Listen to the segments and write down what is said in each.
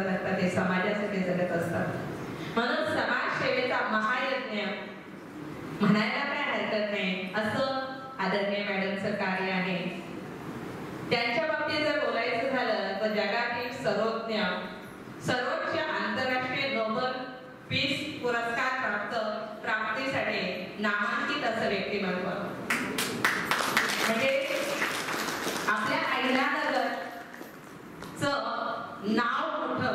जगत असतात, ते समाजासाठी जगत असतात. म्हणून समाजसेवेचा महायज्ञ म्हणायला काय हरकत नाही असं आदरणीय मॅडमचं कार्य आहे. त्यांच्या बाबतीत जर बोलायचं झालं तर जगातील सर्वोच्च आंतरराष्ट्रीय नोबेल पीस पुरस्कार प्राप्तीसाठी नामांकित असं व्यक्तिमत्व. म्हणजे आपल्या अहिल्यानगरचं नाव मोठं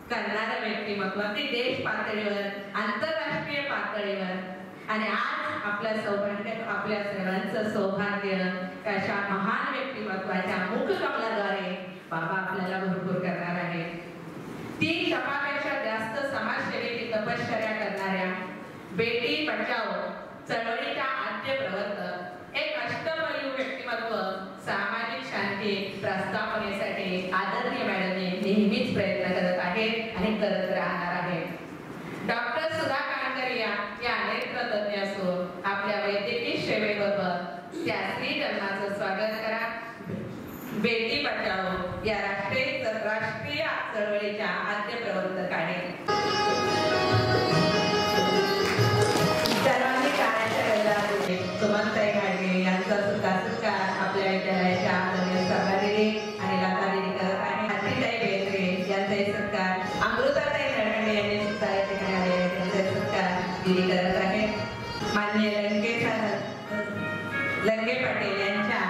करणारं व्यक्तिमत्व, ते देश पातळीवर, आंतरराष्ट्रीय पातळीवर. आणि आज आपल्या सर्वांचं सौभाग्य अशा महान व्यक्तिमत्वाच्या मुखकमलाद्वारे बाबा आपल्याला भरपूर करणार आहे. 3 टप्प्यापेक्षा जास्त समाजसेवेची तपश्चर्या करणाऱ्या बेटी बचाओ चळवळीच्या आद्य प्रवर्तक, एक अष्टपैलू व्यक्तिमत्व, सामाजिक शांती प्रस्थापनेसाठी आदरणीय मॅडमने नेहमीच प्रयत्न करत आहेत आणि करत राहणार आहेत. डॉक्टर सुधा कांडकर या नेत्र तज्ञ असून आपल्या वैद्यकीय सेवेबरोबर त्या स्त्री जन्माचं स्वागत करा. बेटी बचाओ या राष्ट्रीय चळवळीच्या आद्य प्रवर्तक आहेत. सर्वांनी कार्याच्या गजरामध्ये सुमनताई घाडगे यांचा सुद्धा सत्कार आपल्या विद्यालयाच्या आदरणीय सभादिनी आणि लतादिनी करत आहे. हातीताई बेत्रे यांचाही सत्कार, अमृताताई नळवंडे यांनी सुद्धा या ठिकाणी आले त्यांचे सत्कार दिली करत आहे. माननीय लंगे पाटील यांच्या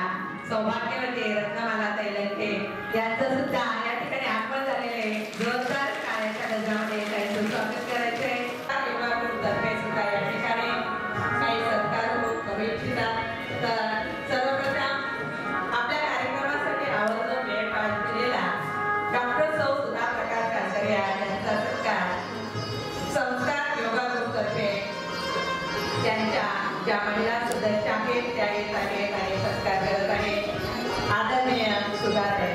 सौभाग्यवती रत्नमालाताई लंगे यांचं सुद्धा या ठिकाणी आगमन झालेले जोरदार कार्याच्या गजरामध्ये त्यांचं स्वागत करायचे. तर्फे सुद्धा या ठिकाणी काही सत्कार करू इच्छितात. तर सर्वप्रथम आपल्या कार्यक्रमासाठी आवर्जून वेळ दिलेला डॉक्टर सौ सुधा प्रकाश कांडकर यांचा सत्कार संस्कार योगा ग्रुप तर्फे त्यांच्या ज्या महिला सदस्य आहेत त्या येत आहेत आणि सत्कार करत आहेत. आदरणीय सुधाताई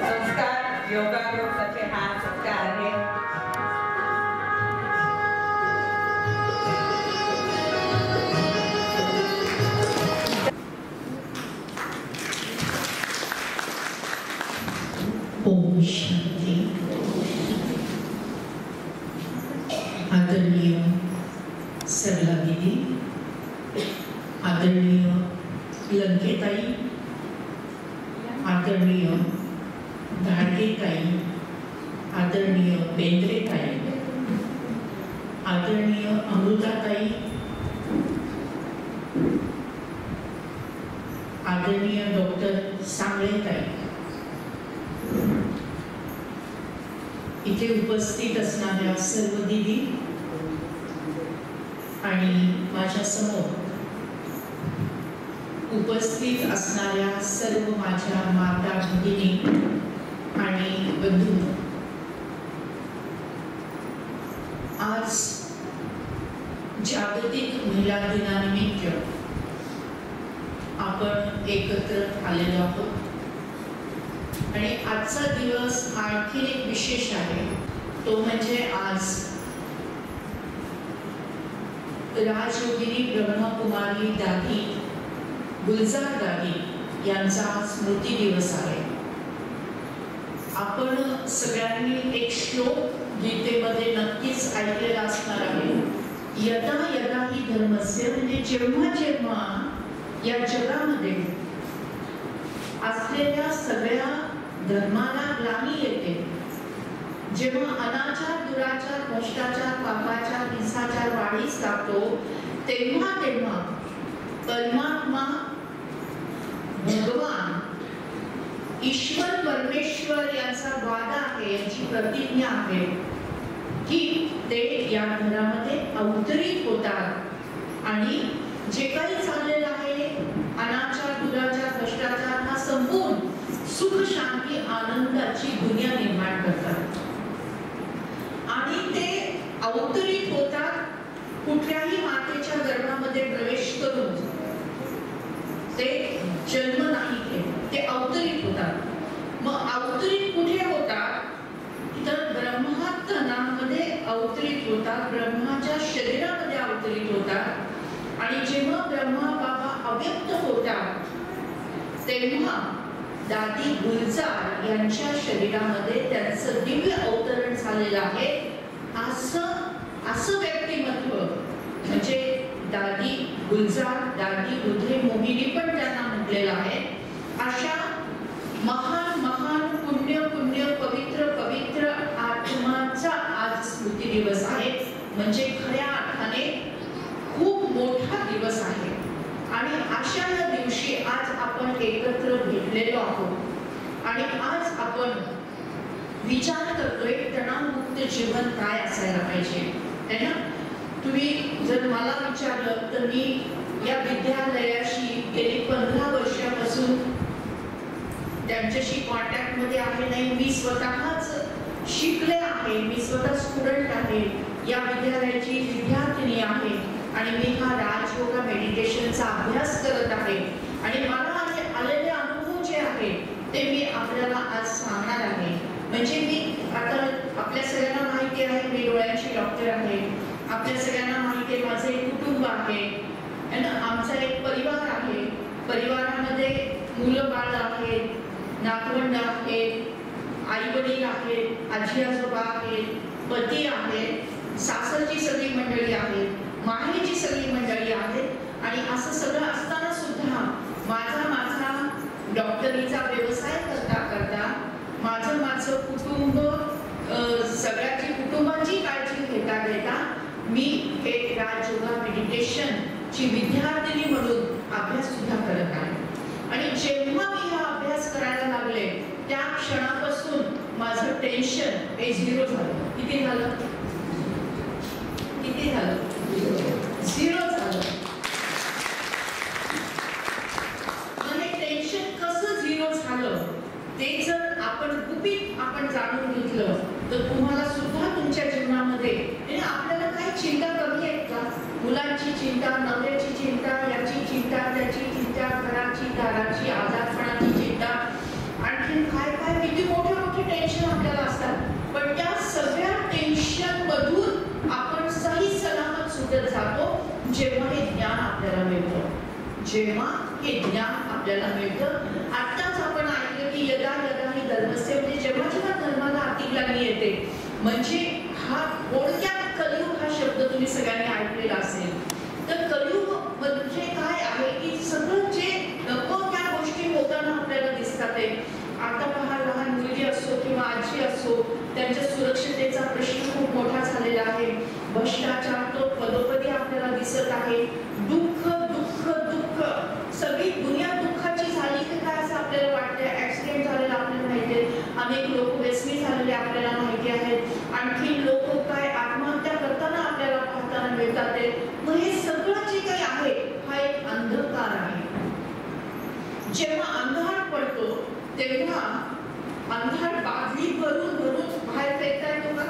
संस्कार योगा ग्रुप तर्फे हा सत्कार आहे. ओम शांती. आदरणीय सरला दीदी, आदरणीय लंकेताई, आदरणीय घाडगेताई, आदरणीय बेंद्रेताई, आदरणीय अमृताताई, आदरणीय डॉक्टर सांगळेताई, इथे उपस्थित असणाऱ्या सर्व दीदी आणि माझ्या समोर उपस्थित असणाऱ्या सर्व माझ्या माता भगिनी आणि बंधू, आज जागतिक महिला दिनानिमित्त आपण एकत्र आलेलो आहोत. आणि आजचा दिवस आणखी एक विशेष आहे, तो म्हणजे आज राजयोगिनी ब्रह्मकुमारी दादी गुलजार दादी यांचा स्मृती दिवस आहे. आपण सगळ्यांनी एक श्लोक गीतेमध्ये नक्कीच ऐकलेला असणार आहे. यदा यदा ही धर्मस्य, म्हणजे जेव्हा जेव्हा या जगामध्ये असलेल्या सगळ्या धर्माला ग्लानी येते, जेव्हा अनाचार, दुराचार, भ्रष्टाचार, पापाचार, हिंसाचार वाढीस लागतो, तेव्हा तेव्हा परमात्मा भगवान ईश्वर परमेश्वर यांचा वादा आहे, यांची प्रतिज्ञा आहे की ते या घरामध्ये अवतरित होतात आणि जे काही चाललेलं आहे अनाचार, दुराचार, भ्रष्टाचार हा संपूर्ण सुख, शांती, आनंदाची दुनिया निर्माण करतात. आणि ते अवतरित होतात कुठल्याही मातेच्या गर्भामध्ये प्रवेश करून. ते जन्म नाही घेत, ते अवतरित होतात. मग अवतरित कुठे होतात? तर ब्रह्मातनामध्ये अवतरित होतात, ब्रह्माच्या शरीरामध्ये अवतरित होतात. आणि जेव्हा ब्रह्मा बाबा अव्यक्त होतात तेव्हा दादी गुलजार यांच्या शरीरामध्ये त्यांचं दिव्य अवतरण झालेलं आहे. असं व्यक्तिमत्व म्हणजे दादी गुलजार, दादी गुलझे मोहिनी पण त्यांना म्हटलेलं आहे. अशा महान महान पुण्य पुण्य पवित्र पवित्र आत्माचा आज स्मृती दिवस आहे. म्हणजे खऱ्या अर्थाने खूप मोठा दिवस आहे. आणि अशा या दिवशी आज आपण एकत्र भेटलेलो आहोत आणि आज आपण विचार करतोय तणावमुक्त जीवन काय असायला पाहिजे, है ना? तुम्ही जर मला विचारलं तर मी या विद्यालयाशी गेली 15 वर्षापासून त्यांच्याशी कॉन्टॅक्ट मध्ये आहे. नाही, मी स्वतःच शिकले आहे, मी स्वतः स्टुडंट आहे, या विद्यालयाची विद्यार्थिनी आहे आणि मी हा राजयोगा मेडिटेशनचा अभ्यास करत आहे. आणि मला आलेले अनुभव जे आहे ते मी आपल्याला आज सांगणार आहे. म्हणजे मी आता आपल्या सगळ्यांना माहिती आहे मी डोळ्यांची डॉक्टर आहे. आपल्या सगळ्यांना माहिती आहे माझं एक कुटुंब आहे, आमचा एक परिवार आहे. परिवारामध्ये मुलं बाळ आहेत, नातवंड आहेत, आई वडील आहेत, आजी आजोबा आहेत, पती आहेत, सासरची सगळी मंडळी आहेत, माहेरची सगळी मंडळी आहेत. आणि असं सगळं असताना सुद्धा माझा डॉक्टरीचा व्यवसाय करता करता माझं कुटुंब, सगळ्याची कुटुंबाची काळजी घेता मी हे राजयोगा मेडिटेशन ची विद्यार्थिनी म्हणून अभ्यास सुद्धा करत आहे. आणि जेव्हा मी हा अभ्यास करायला लागले त्या क्षणापासून माझं टेन्शन हे 0 झालं. किती झालं? 0 झालं. आणि टेन्शन कसं 0 झालं ते जर आपण गुपित जाणून घेतलं तर तुम्हाला सुद्धा तुमच्या जीवनामध्ये आपल्याला काही चिंता कमी आहेत का? मुलांची चिंता, नवऱ्याची चिंता, याची चिंता, त्याची चिंता, घराची, दाराची, आजारपणाची चिंता, आणखी काय किती मोठे टेन्शन आपल्याला असतात. पण त्या सगळ्या टेन्शन मधून आपण सही सलामत सुटत जातो जेव्हा हे ज्ञान आपल्याला मिळतं. आताच आपण ऐकलं की यदा यदा ही धर्मस्य, म्हणजे जेव्हा धर्माला अतिग्लानी येते, म्हणजे हा थोडक्यात कलियुग हा शब्द तुम्ही सगळ्यांनी ऐकलेला असेल. तर कलियुग म्हणजे काय आहे की सगळं जे नको त्या गोष्टी होताना आपल्याला दिसतात. आता पहा, लहान मुलगी असो किंवा आजी असो, त्यांच्या सुरक्षितेचा प्रश्न खूप मोठा झालेला आहे. भ्रष्टाचार तो पदोपदी आपल्याला दिसत आहे. दुःख दुःख दुःख, सगळी दुनिया दुःखाची झाली की काय असं आपल्याला वाटतंय. ऍक्सिडेंट झालेला आपल्याला माहिती आहे, अनेक लोक व्यसनी झालेले आपल्याला माहिती आहेत, आणखी लोक काय आत्महत्या करताना आपल्याला पाहताना मिळतात. मग हे सगळं जे काही आहे हा एक अंधकार आहे. जेव्हा अंधार पडतो तेव्हा अंधार बादली भरून बाहेर फेकता येतो का?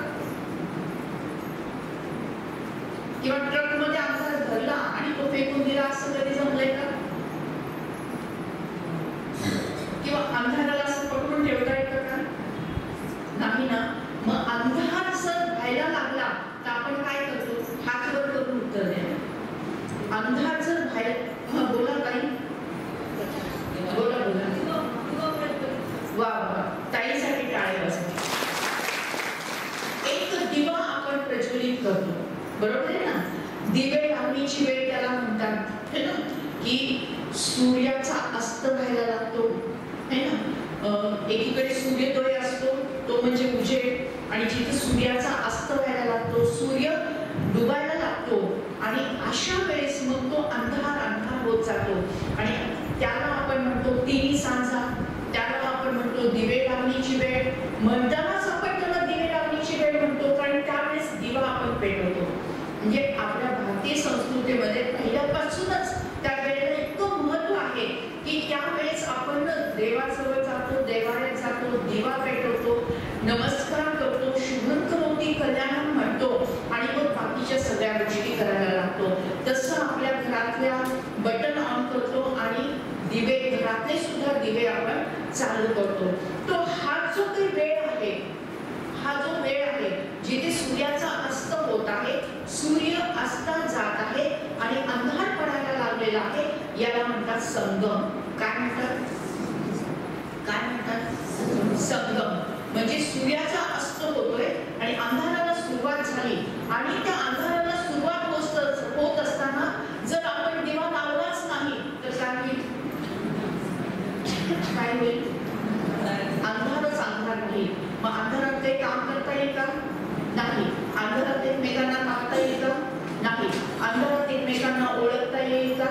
किंवा ट्रक मध्ये अंधार भरला आणि तो फेकून दिला असं कधी जमलंय का? किंवा अंधाराला असं पकडून ठेवता येतं का? नाही ना. मग अंधार जर व्हायला लागला तर आपण काय करतो? हात वर करून उत्तर द्या. अंधार जर बाहेर, बोला काही, बोला. वा ताईसाठी टाळे वाजते. एक दिवा आपण प्रज्वलित करतो, बरोबर आहे ना? दिवे लावणीची वेळ त्याला म्हणतात, है ना? की सूर्याचा अस्त व्हायला लागतो, है ना? एकीकडे सूर्योदय असतो, तो म्हणजे उजेड, आणि जिथे सूर्याचा अस्त व्हायला लागतो, सूर्य डुबायला लागतो, आणि अशा वेळेस मग तो अंधार होत जातो. आणि त्याला आपण म्हणतो तिन्ही सांजा, त्याला आपण म्हणतो दिवे लावणीची वेळ. म्हणतानाच आपण त्याला दिवे लावणीची वेळ म्हणतो, कारण त्यावेळेस दिवा आपण पेटवतो. म्हणजे आपल्या भारतीय संस्कृतीमध्ये पहिल्यापासूनच त्या वेळेला इतकं महत्व आहे की त्यावेळेस आपण देवाजवळ जातो, देवालयात जातो, दिवा पेटवतो, नमस्कार करतो, शुभं करोति कल्याणं म्हणतो, आणि मग बाकीच्या सगळ्या गोष्टी करायला लागतो. तसं आपल्या घरातल्या बटन ऑन करतो आणि दिवे, घरातले सुद्धा दिवे आपण चालू करतो. तो हा जो काही वेळ आहे, हा जो वेळ आहे जिथे सूर्याचा अस्त होत आहे, सूर्य अस्तात जात आहे आणि अंधार पडायला लागलेला आहे, याला म्हणतात संगम. काय म्हणतात? काय होईल? अंधारच अंधार राहील. मग अंधारात काही काम करता येईल का? नाही. अंधारात एकमेकांना पाहता येईल का? नाही. अंधारात एकमेकांना ओळखता येईल का?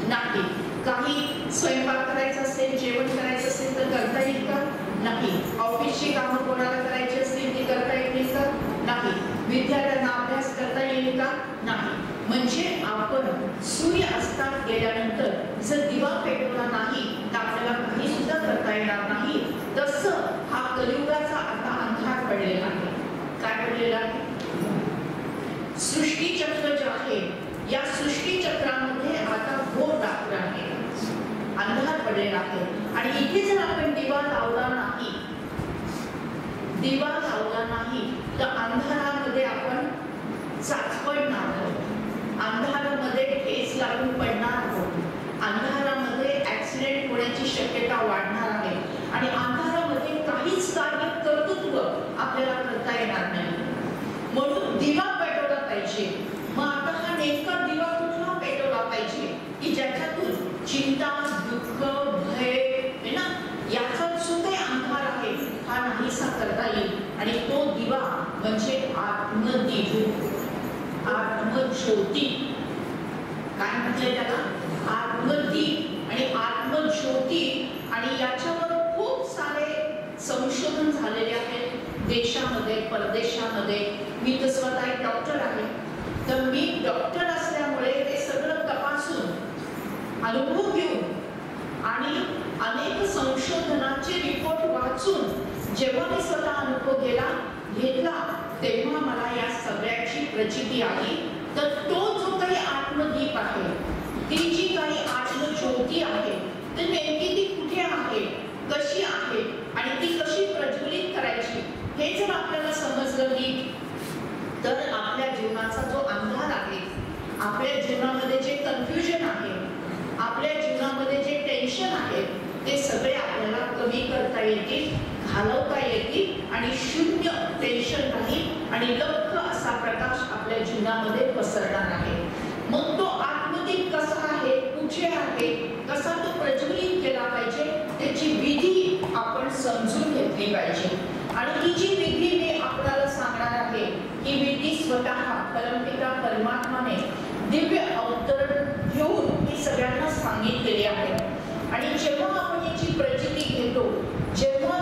नाही. काही स्वयंपाक करायचा असेल, जेवण करायचं असेल तर करता येईल का? नाही. ऑफिसची कामं कोणाला करायची असतील ती करता येईल का? नाही. विद्यार्थ्यांना अभ्यास करता येईल का? नाही. म्हणजे आपण सूर्य अस्तात गेल्यानंतर जर दिवा पेटवला नाही तर आपल्याला काही सुद्धा करता येणार नाही. तसं हा कलियुगाचा आता अंधार पडलेला आहे. काय पडलेला आहे? सृष्टी चक्र जे आहे, या सृष्टी चक्रामध्ये आता घोर रात्र आहे, अंधार पडलेला आहे. आणि इथे जर आपण दिवा लावला नाही तर अंधारामध्ये आपण चाचपडणार आहोत, अंधारामध्ये ठेच लागून पडणार आहोत, अंधारामध्ये ऍक्सिडेंट होण्याची शक्यता वाढणार आहे आणि अंधारामध्ये काहीच कार्य कर्तृत्व आपल्याला करता येणार नाही. म्हणून दिवा पेटवला पाहिजे. मग आता हा नेमका दिवा कुठला पेटवला पाहिजे की ज्याच्यातून चिंता, दुःख, भय है ना, याचा जो काही अंधार आहे हा नाहीसा करता येईल. आणि तो दिवा म्हणजे आत्मदीप, आत्मज्योती. काय म्हटलंय त्याला? आत्मदीप आणि आत्मज्योती. आणि याच्यावर खूप सारे संशोधन झालेले आहेत देशामध्ये, परदेशामध्ये. मी तर स्वतः एक डॉक्टर आहे, तर मी डॉक्टर असल्यामुळे हे सगळं तपासून, अनुभव घेऊन आणि अनेक संशोधनाचे रिपोर्ट वाचून जेव्हा मी स्वतः अनुभव घेतला तेव्हा मला या सगळ्याची प्रचिती आली. तर तो जो काही आत्मदीप आहे, ती जी काही आत्मज्योती आहे, तर नेमकी ती कुठे आहे, कशी आहे आणि ती कशी प्रज्वलित करायची हे जर आपल्याला समजलं की तर आपल्या जीवनाचा जो अंधार आहे, आपल्या जीवनामध्ये जे कन्फ्युजन आहे, आपल्या जीवनामध्ये जे टेन्शन आहे, ते सगळे आपल्याला कमी करता येतील, घालवता येतील आणि शून्य टेन्शन राहील आणि लख असा प्रकाश आपल्या जीवनामध्ये पसरणार आहे. मग तो आत्मदीप कसा आहे, कुठे आहे, कसा तो प्रज्वलित केला पाहिजे त्याची विधी आपण समजून घेतली पाहिजे. आणि ही जी विधी मी आपल्याला सांगणार आहे ही विधी स्वतः परमपिता परमात्माने दिव्य अवतरण घेऊन ही सगळ्यांना सांगितलेली आहे. आणि जेव्हा आपण याची प्रचिती घेतो, जेव्हा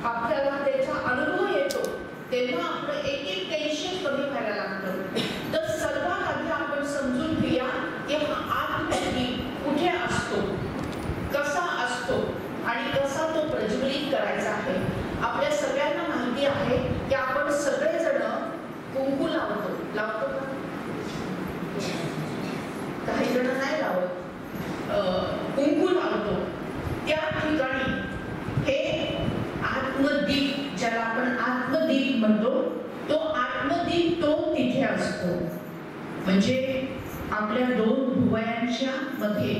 आपल्याला त्याचा अनुभव येतो, तेव्हा आपलं एक एक टेन्शन कमी व्हायला लागतं. तर सर्वात आधी आपण समजून घेऊया की हा आत्मदीप कुठे असतो, कसा असतो आणि कसा तो प्रज्वलित करायचा आहे. आपल्या सगळ्यांना माहिती आहे की आपण सगळेजण कुंकू लावतो का? काही जण नाही लावत, कुंकू लावतो. त्या ठिकाणी हे आत्मदीप, ज्याला आपण आत्मदीप म्हणतो, तो आत्मदीप तो तिथे असतो. म्हणजे आपल्या दोन भुवयांच्या मध्ये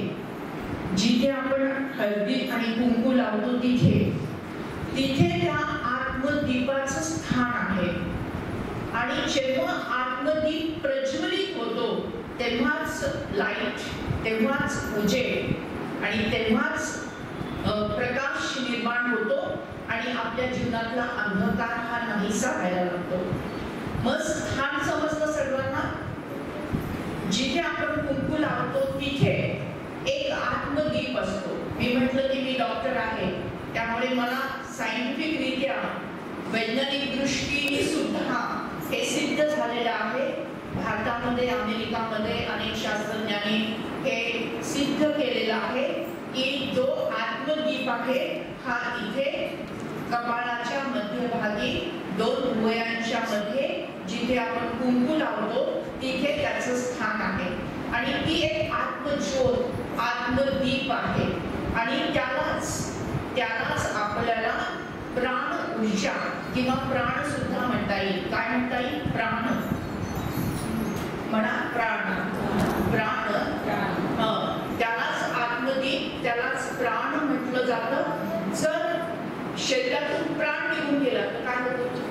जिथे आपण हळदी आणि कुंकू लावतो तिथे त्या आत्मदीपाचं स्थान आहे. आणि जेव्हा आत्मदीप प्रज्वलित होतो तेव्हाच लाईट, तेव्हाच उजेड आणि तेव्हाच प्रकाश निर्माण होतो आणि आपल्या जीवनातला अंधकार हा नाहीसा व्हायला लागतो. मग स्थान समजलं सर्वांना? जिथे आपण कुंकू लावतो तिथे एक आत्मदीप असतो. मी म्हटलं की मी डॉक्टर आहे, त्यामुळे मला सायंटिफिक रित्या, वैज्ञानिक दृष्टीने सुद्धा हे सिद्ध झालेलं आहे. भारतामध्ये, अमेरिकामध्ये अनेक शास्त्रज्ञांनी हे सिद्ध केलेलं आहे की जो आत्मदीप आहे हा इथे कपाळाच्या मध्यभागी दोन भुवयांच्या मध्ये जिथे आपण कुंकू लावतो तिथे त्याचं स्थान आहे. आणि ती एक आत्मज्योत, आत्मदीप आहे. आणि त्यालाच आपल्याला प्राण ऊर्जा किंवा प्राण सुद्धा म्हणता येईल. काय म्हणता येईल? प्राण म्हणा, प्राण. त्यालाच आत्मदीप, त्यालाच प्राण म्हटलं जातं. जर शरीरातून प्राण निघून गेला तर काय होतं?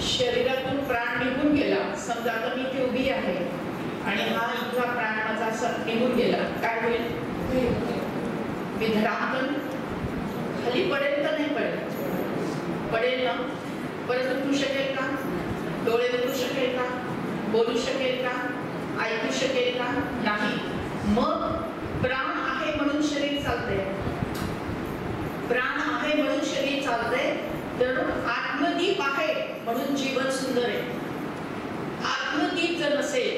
शरीरातून निघून गेला, समजा आता मी इथे उभी आहे आणि हा इथला प्राण माझा असा निघून गेला, काय होईल? मी धडामकन खाली पडेल का नाही पडेल? पडेल ना. परत उठू शकेल का? डोळे उठू शकेल का? बोलू शकेल का? ऐकू शकेल का? नाही. मग प्राण आहे म्हणून शरीर चालतंय, प्राण आहे म्हणून शरीर चालतंय, तर आत्मदीप आहे म्हणून जीवन सुंदर आहे. आत्मदीप जर नसेल,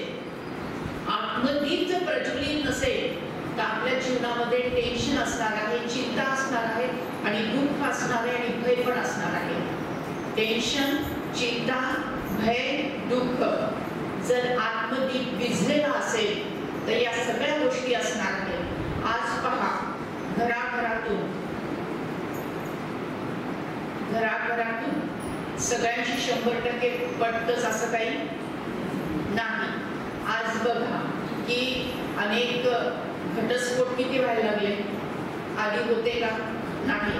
आत्मदीप जर प्रज्वलित नसेल, तर आपल्या जीवनामध्ये टेन्शन असणार आहे, चिंता असणार आहे आणि दुःख असणार आहे आणि भय पण असणार आहे. टेन्शन, चिंता, भय, दुःख जर आत्मदीप विझलेला असेल तर या सगळ्या गोष्टी असणार आहेत. आज पहा, घराघरातून सगळ्यांची 100% पटतच असं काही नाही. आज बघा की अनेक घटस्फोट किती व्हायला लागले. आधी होते का? नाही.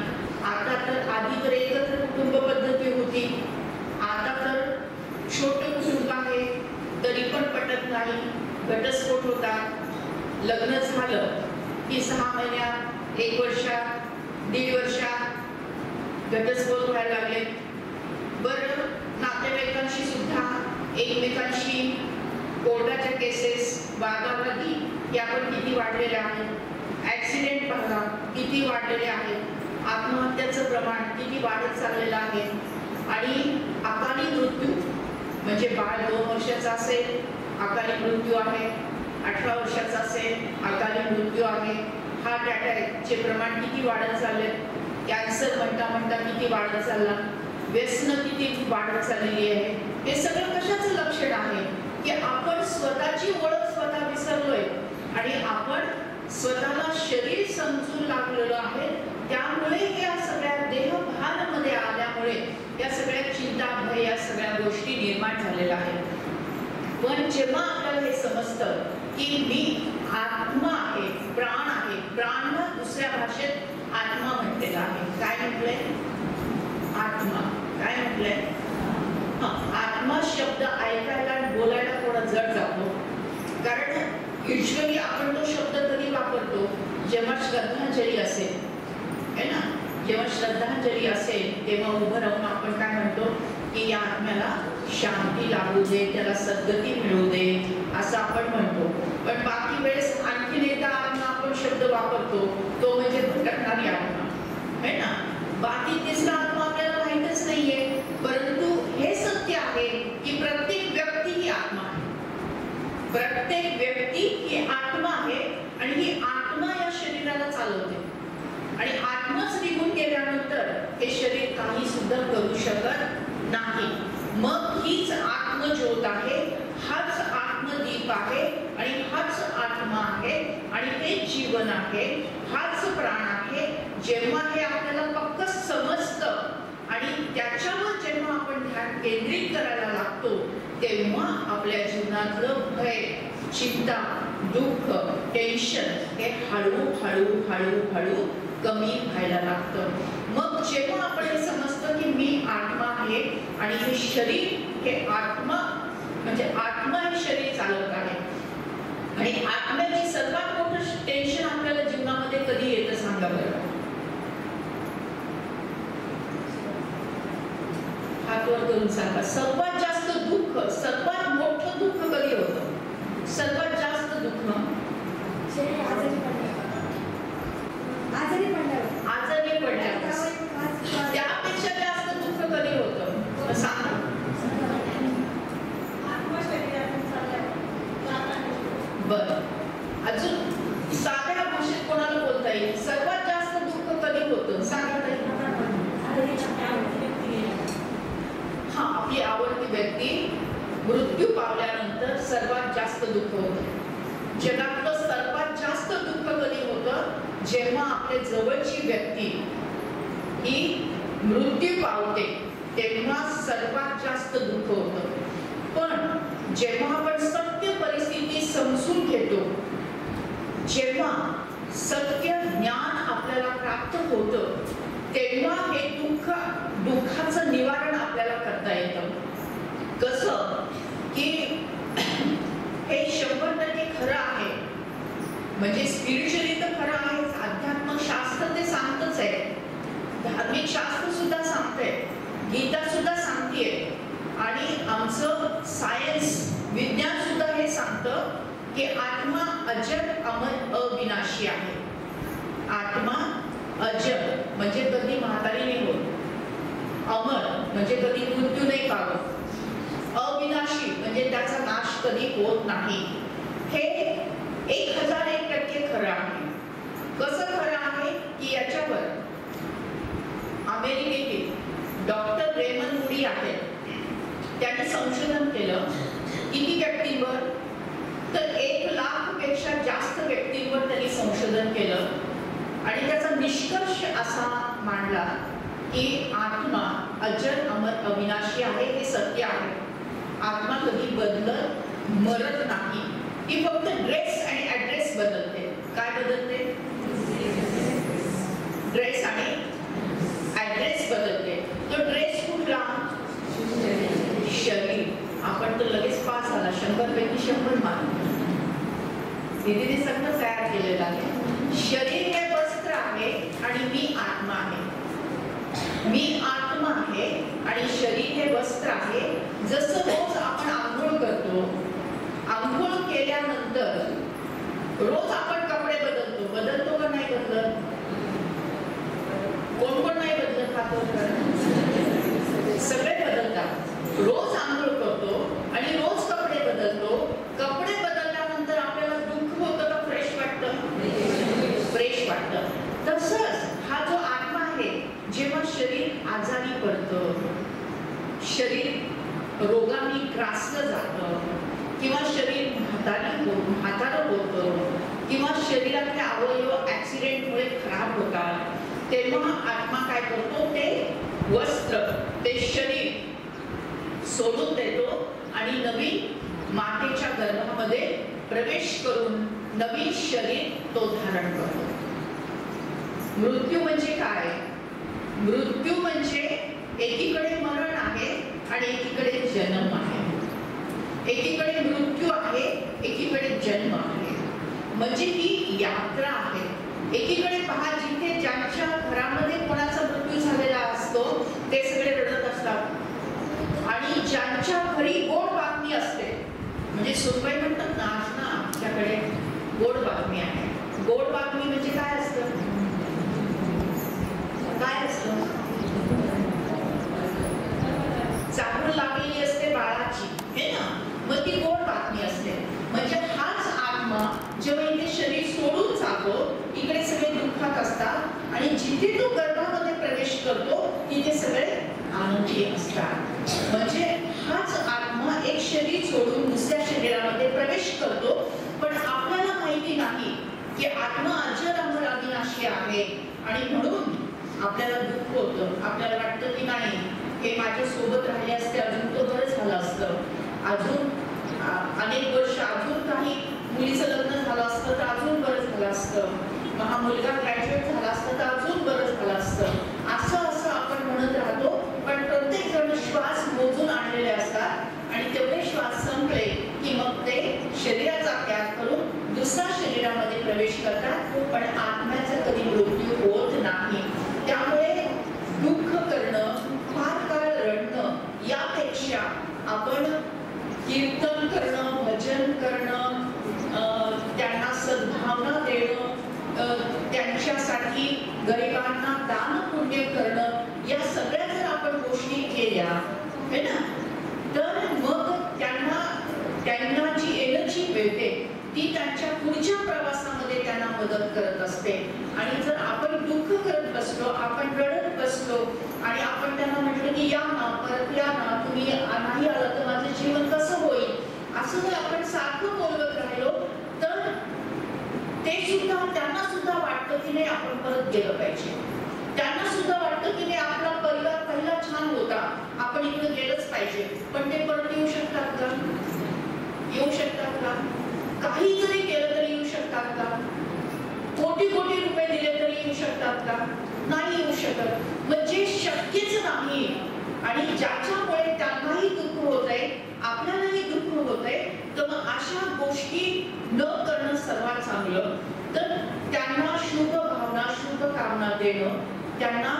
आता तर आधी तर एकत्र कुटुंब पद्धती होती, आता तर छोटे कुटुंब आहे तरी पण पटत नाही, घटस्फोट होतात. लग्न झालं की 6 महिन्यात, 1 वर्षात, 1.5 वर्षात घटस्फोट व्हायला लागले. बरं, नातेवाईकांशी सुद्धा एकमेकांशी कोर्टाच्या केसेस, वादावादी या पण किती वाढलेल्या आहेत. ऍक्सिडेंट पहा किती वाढलेले आहेत. आत्महत्याचं प्रमाण किती वाढत चाललेलं आहे. आणि अकाली मृत्यू म्हणजे बाळ 2 वर्षाचा असेल, अकाली मृत्यू आहे. 18 वर्षाचा असेल, अकाली मृत्यू आहे. हार्ट अटॅकचे प्रमाण किती वाढत चालले. कॅन्सर म्हणता किती वाढत चालला. व्यसन किती वाढत चाललेली आहे. हे सगळं कशाचं लक्षण आहे की आपण स्वतःची ओळख स्वतः विसरलोय आणि आपण स्वतःला शरीर समजून लागलेलो आहे. त्यामुळे या सगळ्या देहभानामध्ये आल्यामुळे या सगळ्या चिंता, भय, या सगळ्या गोष्टी निर्माण झालेल्या आहेत. पण जेव्हा आपल्याला हे समजतं की मी आत्मा आहे, प्राण आहे, प्राणला दुसऱ्या भाषेत आत्मा म्हटलेला आहे. काय म्हटलंय? आत्मा. काय म्हटलंय? आत्मा शब्द ऐकायला आणि बोलायला थोडा जड जातो, कारण युजली आपण तो शब्द कधी वापरतो जेव्हा श्रद्धांजली असेल, है ना. जेव्हा श्रद्धांजली असेल तेव्हा उभं राहून आपण काय म्हणतो की या आत्म्याला शांती लाभू दे, त्याला सद्गती मिळू दे, असं आपण म्हणतो. पण बाकी वेळेस आणखीन एकदा आत्मा आपण शब्द वापरतो, तो म्हणजे भटकणारी आत्मा, है ना. बाकी तिसरा आत्मा आपल्याला माहितच नाहीये. परंतु हे सत्य आहे की प्रत्येक व्यक्ती ही आत्मा आहे. प्रत्येक व्यक्ती ही आत्मा आहे आणि ही आत्मा या शरीराला चालवते. आणि आत्माच निघून गेल्यानंतर हे शरीर काही सुद्धा करू शकत नाही. मग हीच आत्मज्योत आहे, हाच आत्मदीप आहे आणि हाच आत्मा आहे आणि हे जीवन आहे, हाच प्राण आहे. जेव्हा हे आपल्याला पक्क समजतं आणि त्याच्यावर जेव्हा आपण ध्यान केंद्रित करायला लागतो तेव्हा आपल्या जीवनातलं भय, चिंता, दुःख, टेन्शन हे हळूहळू कमी व्हायला लागतं. मग जेव्हा आपण हे समजतं की मी आत्मा आहे आणि हे शरीर हे आत्मा म्हणजे आत्मा हे शरीर चालवत आहे. आणि आत्म्याची सर्वात मोठं टेन्शन आपल्याला जीवनामध्ये कधी येतं सांगा बरं? हात वर करून सांगा. सर्वात जास्त दुःख, सर्वात मोठं दुःख कधी होतं? सर्वात जास्त दुःख आजारी पडल्यावर. त्यापेक्षा जास्त दुःख कधी होतं सांगा? बरं, अजून साध्या भाषेत कोणाला बोलता येईल? सर्वात जास्त दुःख कधी होतं सांगा ताई? हा, आपली आवडती व्यक्ती मृत्यू पावल्यानंतर सर्वात जास्त दुःख होतं. जगातलं सर्वात जास्त दुःख कधी होतं? जेव्हा आपल्या जवळची व्यक्ती ही मृत्यू पावते तेव्हा सर्वात जास्त दुःख होतं. पण जेव्हा आपण सत्य परिस्थिती समजून घेतो, जेव्हा सत्य ज्ञान आपल्याला प्राप्त होतं तेव्हा हे दुःखाचं निवारण आपल्याला करता येतं. कसं? म्हणजे स्पिरिच्युअली तर खरं आहेच, अध्यात्मशास्त्र ते सांगतच आहे, धार्मिक शास्त्र सुद्धा सांगते, गीता सुद्धा सांगतेय, आणि आमचं सायन्स विज्ञान सुद्धा हे सांगतं की आत्मा अजर अमर अविनाशी आहे. आत्मा अजर म्हणजे कधी म्हातारी नाही होत, अमर म्हणजे कधी मृत्यू नाही पावत, अविनाशी म्हणजे त्याचा नाश कधी होत नाही. हे 1001% खरं आहे. कसं खरं आहे की याच्यावर अमेरिकेतील डॉक्टर रेमन मुडी आहेत, त्यांनी संशोधन केलं. किती व्यक्तींवर? तर 1,00,000 पेक्षा जास्त व्यक्तींवर त्यांनी संशोधन केलं आणि त्याचा निष्कर्ष असा मांडला की आत्मा अजर अमर अविनाशी आहे. हे सत्य आहे. आत्मा कधी बदलत मरत नाही. ती फक्त ड्रेस आणि ऍड्रेस बदलते. काय बदलते? ड्रेस आणि ऍड्रेस बदलते. तो ड्रेस कुठला? शरीर. आपण तर लगेच पास झाला, 100 पैकी 100 मार्क. दीदीने सगळं तयार केलेलं आहे. शरीर हे वस्त्र आहे आणि मी आत्मा आहे. मी आत्मा आहे आणि शरीर हे वस्त्र आहे. जसं रोज आपण आंघोळ करतो, आंघोळ केल्यानंतर रोज आपण कपडे बदलतो का नाही बदलत? कोण कोण नाही बदलत? सगळे बदलतात. रोज आंघोळ करतो आणि रोज कपडे बदलतो. कपडे बदलल्यानंतर आपल्याला दुःख होतं का फ्रेश वाटतं? फ्रेश वाटतं. तसंच हा जो आत्मा आहे, जेव्हा शरीर आजारी पडतं, शरीर रोगाने ग्रासलं जातं, किंवा शरीर म्हातारं होतं, किंवा शरीरातले अवयव ऍक्सिडेंटमुळे खराब होतात, तेव्हा आत्मा काय करतो? ते वस्त्र, ते शरीर सोडून देतो आणि नवीन मातेच्या गर्भामध्ये प्रवेश करून नवीन शरीर तो धारण करतो. मृत्यू म्हणजे काय? मृत्यू म्हणजे एकीकडे मरण आहे आणि एकीकडे जन्म आहे. एकीकडे मृत्यू आहे, एकीकडे जन्म आहे. म्हणजे ही यात्रा आहे. एकीकडे पहा, जिथे ज्यांच्या घरामध्ये कोणाचा मृत्यू झालेला असतो ते सगळे रडत असतात, आणि ज्यांच्या घरी गोड बातमी असते, म्हणजे सुनबाई म्हणतात ना, आज ना आमच्याकडे गोड बातमी आहे. गोड बातमी म्हणजे काय असतं? काय असतं? चाकूर लागलेली असते बाळाची, हे ना, मग ती गोड बातमी असते. म्हणजे हाच आत्मा जेव्हा इथे शरीर सोडून जातो, इकडे सगळे दुःखात असतात, आणि जिथे तो गर्भामध्ये प्रवेश करतो तिथे सगळे आनंदी असतात. म्हणजे हाच आत्मा एक शरीर सोडून दुसऱ्या शरीरामध्ये प्रवेश करतो. पण आपल्याला माहिती नाही की आत्मा अजर अमर अविनाशी आहे, आणि म्हणून आपल्याला दुःख होतं. आपल्याला वाटतं की नाही, हे माझ्या सोबत राहिले असते अजून तो बरं झालं असतं, अजून अनेक वर्ष अजून काही मुलीचं लग्न झालं असतं तर अजून बरं झालं असतं, हा मुलगा ग्रॅज्युएट झाला असतं तर अजून बरं झालं असतं. असं आपण म्हणत राहतो. पण प्रत्येक जण श्वास मोजून आणलेले असतात, आणि तेवढे श्वास संपले की मग ते शरीराचा त्याग करून दुसऱ्या शरीरामध्ये प्रवेश करतात. पण आत्म्याचा कधी मृत्यू होत नाही. त्यामुळे दुःख करणं, फार काळ रडणं, यापेक्षा आपण कीर्तन करणं, भजन करणं, त्यांना सद्भावना देणं, त्यांच्यासाठी गरिबांना दान पुण्य करणं, या सगळ्या जर आपण गोष्टी केल्या है ना, तर मग त्यांना जी एनर्जी मिळते ती त्यांच्या पुढच्या प्रवासामध्ये त्यांना मदत करत असते. आणि जर आपण दुःख करत बसलो, आपण रडत बसलो, आणि आपण त्यांना म्हटलं की या ना, परत या ना, तुम्ही नाही आलं तर माझं जीवन कसं होईल, असं जर आपण सारखं बोलत राहिलो तर ते सुद्धा, त्यांना सुद्धा वाटतं की नाही आपण परत गेलं पाहिजे. त्यांना सुद्धा वाटतं की नाही आपला परिवार पहिला छान होता, आपण इकडे गेलंच पाहिजे. पण ते परत येऊ शकतात का? येऊ शकतात का? काही जरी केलं तरी येऊ शकतात का? कोटी कोटी रुपये दिले तरी येऊ शकतात का? नाही येऊ शकत. म्हणजे शक्यच नाही. आणि ज्याच्यामुळे त्यांनाही दुःख होत आहे, आपल्यालाही दुःख होत आहे, तर मग अशा गोष्टी न करणं सर्वात चांगलं. शुभकामना देणं, त्यांना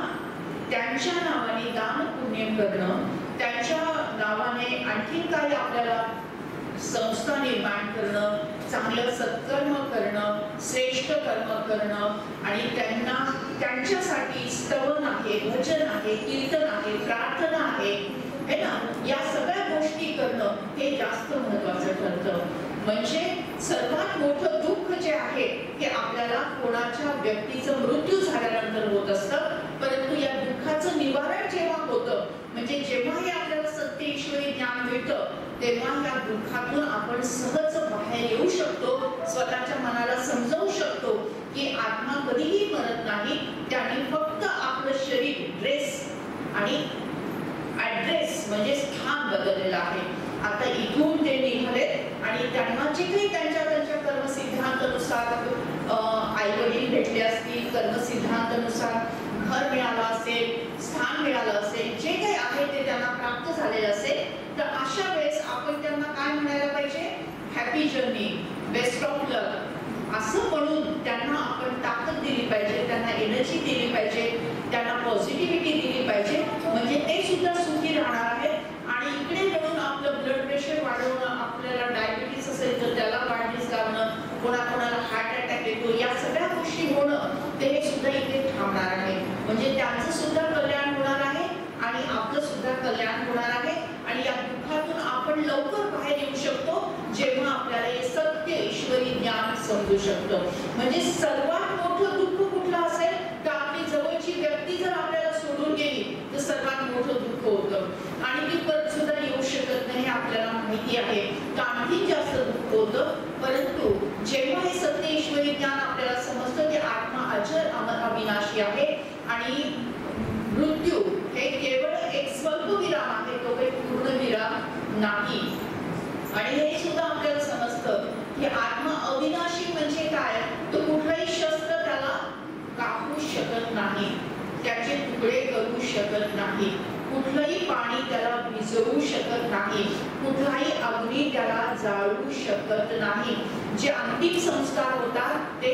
त्यांच्या नावाने दान पुण्य करणं, त्यांच्या नावाने आणखी काही आपल्याला संस्था निर्माण करणं, चांगलं सत्कर्म करणं, श्रेष्ठ कर्म करणं आणि त्यांना त्यांच्यासाठी स्तवन आहे, भजन आहे, कीर्तन आहे, प्रार्थना आहे, है ना, या सगळ्या गोष्टी करणं हे जास्त महत्त्वाचं ठरतं. म्हणजे सर्वात मोठं दुःख जे आहे हे आपल्याला कोणाच्या व्यक्तीचं मृत्यू झाल्यानंतर होत असतं, परंतु या दुःखाचं निवारण जेव्हा होतं, म्हणजे जेव्हा हे आपल्याला सत्य ईश्वरी ज्ञान मिळतं, तेव्हा या दुःखातून आपण सहज बाहेर येऊ शकतो, स्वतःच्या मनाला समजावू शकतो की आत्मा कधीही मरत नाही, त्याने फक्त आपलं शरीर, ड्रेस आणि ऍड्रेस म्हणजे स्थान बदललेलं आहे. आता इथून ते निघाले आणि त्यांना जे काही त्यांच्या कर्मसिद्धांतानुसार आई वडील भेटले असतील, कर्मसिद्धांतानुसार घर मिळालं असेल, स्थान मिळालं असेल, जे काही आहे ते त्यांना प्राप्त झालेलं असेल, तर अशा वेळेस आपण त्यांना काय म्हणायला पाहिजे? हॅपी जर्नी, बेस्ट ऑफ लक असं म्हणून त्यांना आपण ताकद दिली पाहिजे, त्यांना एनर्जी दिली पाहिजे, त्यांना पॉझिटिव्हिटी दिली पाहिजे, म्हणजे ते सुद्धा सुखी राहणार आहेत. आणि इकडे म्हणून आपलं ब्लड प्रेशर वाढवणं, आपल्याला डायबिटीस असेल तर त्याला वाढणीस लावणं, कोणाकोणाला हार्ट अटॅक येतो, या सगळ्या गोष्टी होणं ते सुद्धा इथे थांबणार आहे. म्हणजे त्यांचं सुद्धा कल्याण होणार आहे आणि आपलं सुद्धा कल्याण होणार आहे. आणि या दुःखातून आपण लवकर बाहेर येऊ शकतो जेव्हा आपल्याला हे सत्य ईश्वरी ज्ञान समजू शकतं. म्हणजे सर्वात मोठं दुःख कुठलं असेल तर आपली जवळची व्यक्ती जर आपल्याला सोडून गेली तर सर्वात मोठं दुःख होतं आणि ती परत सुद्धा येऊ शकत नाही, आपल्याला माहिती आहे. आणखी जास्त दुःख होतं. परंतु जेव्हा हे सत्य ईश्वरी ज्ञान आपल्याला समजतं की आत्मा अजर अमर अविनाशी आहे आणि मृत्यू हे केवळ एक स्वल्प विराम आहे, तो काही पूर्ण विराम नाही. आणि हे सुद्धा आपल्याला समजतं की आत्मा अविनाशी म्हणजे काय, तर कुठलाही शस्त्र त्याला कापू शकत नाही, त्याचे तुकडे करू शकत नाही, कुठलंही पाणी त्याला भिजवू शकत नाही, कुठलाही अग्नी त्याला जाळू शकत नाही. जे अंतिम संस्कार होतात ते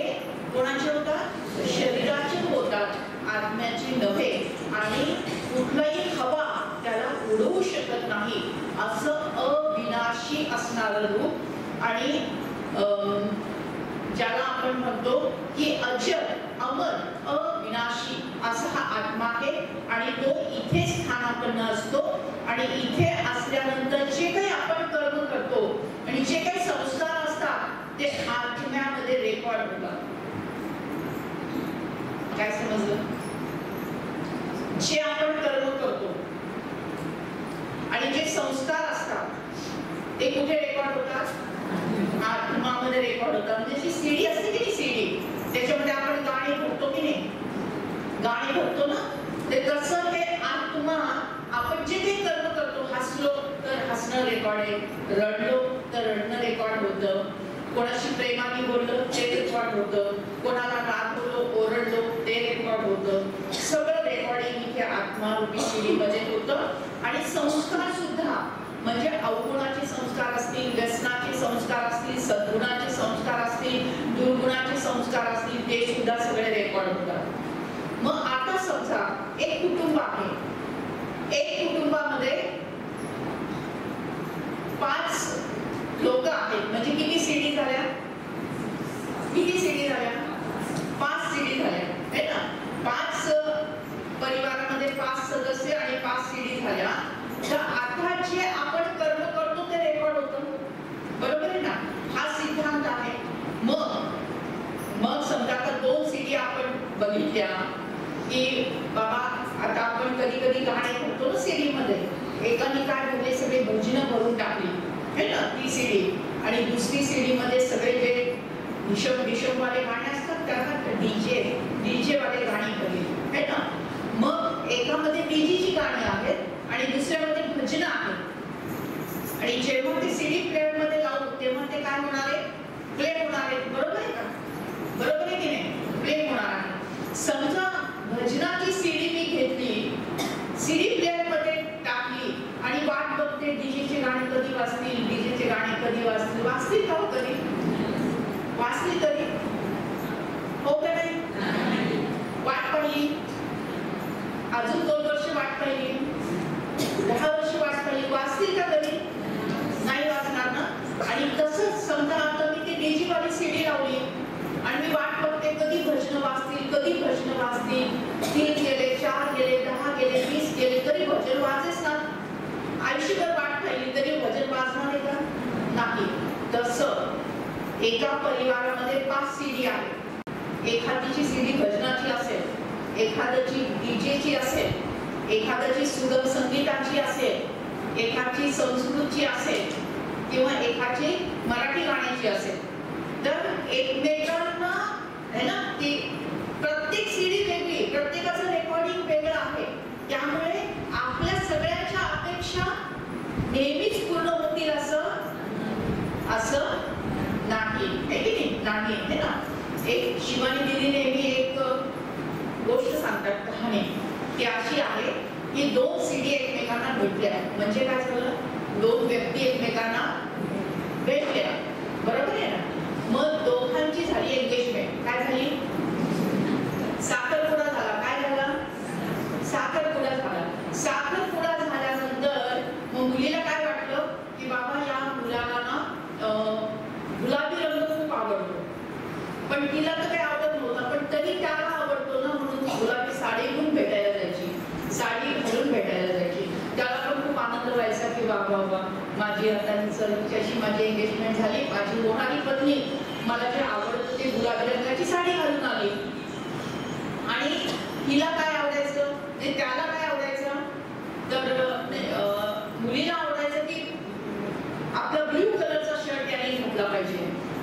कोणाचे होतात? शरीराचे होतात, आत्म्याची नव्हे. आणि कुठलाही हवा त्याला उडवू शकत नाही, असं अविनाशी असणारं रूप. आणि ज्याला आपण म्हणतो की अजर अमर अविनाशी असा हा आत्मा आहे आणि तो इथे स्थानापन्न असतो. आणि इथे असल्यानंतर जे काही आपण कर्म करतो आणि जे काही संस्कार असतात ते आत्म्यामध्ये रेकॉर्ड होतात. काय समजलं? जे आपण कर्म करतो आणि जे संस्कार असतात ते कुठे रेकॉर्ड होतात? आत्मामध्ये रेकॉर्ड होतात. म्हणजे जी सीडी असते की सीडी, त्याच्यामध्ये आपण गाणी भरतो की नाही, गाणी भरतो ना, ते कसं हे आत्मा आपण जे काही कर्म करतो, हसलो तर हसणं रेकॉर्ड आहे, रडलो तर रडणं रेकॉर्ड होतं, कोणाशी प्रेमाने बोललो ते रेकॉर्ड होतं, कोणाला रागवलो ओरडलो ते रेकॉर्ड होतं. सगळं रेकॉर्डिंग इथे आत्मारूपी सीडीमध्ये होतं. आणि संस्कार सुद्धा, म्हणजे अवगुणाचे संस्कार असतील, व्यसनाचे संस्कार असतील, सद्गुणाचे संस्कार असतील, दुर्गुणाचे संस्कार असतील, ते सुद्धा सगळे रेकॉर्ड होतात. मग आता समजा एक कुटुंब आहे, एक कुटुंबामध्ये 5 लोक आहेत, म्हणजे किती सीडी झाल्या? किती सीडी झाल्या? 5 सीडी झाल्या, है ना. 5 परिवारामध्ये 5 सदस्य आणि 5 सीडी झाल्या. तर आता जे आपण कर्म करतो ते रेकॉर्ड होतं, बरोबर आहे ना. हा सिद्धांत आहे. मग समजा आता 2 सीडी आपण बघितल्या की बाबा आता आपण कधी कधी गाणे म्हणतो ना सीडी मध्ये, एकाने काय बोलले, सगळे भजनं भरून टाकली, है ना, ती सीडी. आणि दुसरी सीडी मध्ये सगळे जे विषम वाले गाणे असतात त्याला डीजे वाले गाणी भरली, है ना. मग एकामध्ये डीजेची गाणी आहेत आणि दुसऱ्यामध्ये भजनं आहेत. आणि जेव्हा ते सीडी प्लेअर मध्ये लावू तेव्हा ते काय होणार आहे? प्ले होणार आहे, बरोबर आहे का? बरोबर आहे की नाही? प्ले होणार आहे. समजा भजनाची सीडी मी घेतली, सीडी प्लेअर मध्ये टाकली आणि वाट बघते डीजेचे गाणे कधी वाजतील, डीजेचे गाणे कधी वाजतील. वाजतील का? कधी वाजतील? कधी? हो का नाही? वाट अजून 2 वर्ष वाट पाहिली, 10 वर्ष वाट पाहिली, वाचतील का कधी? नाही वाचणार ना. आणि तसंच समजा आता मी ती डीजी वाली सीडी लावली आणि मी वाट बघते कधी भजन वाचतील, कधी भजन वाचतील. 3 गेले, 4 गेले, 10 गेले, 20 गेले, तरी भजन वाचेच ना. आयुष्यभर वाट पाहिली तरी भजन वाचणार आहे का? नाही. तसं एका परिवारामध्ये 5 सीडी आहेत. एखादीची सीडी भजनाची असेल, एखाद्याची डीजेची असेल, एखाद्याची सुगम संगीताची असेल, एखादी संस्कृतची असेल किंवा एखादी मराठी गाण्याची असेल. तर एकमेकांना है ना, ती प्रत्येक सीडी वेगळी, प्रत्येकाचं रेकॉर्डिंग वेगळं आहे. त्यामुळे आपल्या सगळ्यांच्या अपेक्षा नेहमीच पूर्ण होतील असं नाही, है की नाही है ना. एक शिवानी दीदी नेहमी एक गोष्ट सांगतात, कहाणी ती अशी आहे की 2 सीडी एकमेकांना भेटल्या. म्हणजे काय झालं, 2 व्यक्ती एकमेकांना भेटल्या, बरोबर आहे ना. मग दोघांची झाली एंगेजमेंट. काय झाली? साखरपुडा झाला. काय झाला? साखरपुडा झाला. साखरपुडा झाल्यानंतर मग मुलीला काय वाटलं की बाबा या मुलाला ना गुलाबी रंग खूप आवडतो, पण तिला तर काही आवडत नव्हता, पण तरी त्याला आवडतो ना म्हणून ती गुलाबी साडी घेऊन भेटायला जायची, साडी घालून भेटायला जायची. त्याला पण खूप आनंद व्हायचा की बाबा बाबा माझी आता हिच्याशी माझी एंगेजमेंट झाली, माझी होणारी पत्नी मला जे आवडतं ते गुलाबी रंगाची साडी घालून आली. आणि हिला काय आवडायचं, ते त्याला काय आवडायचं, तर मुलीला आवडायचं की आपला ब्ल्यू कलरचा शर्ट त्याने घातला पाहिजे.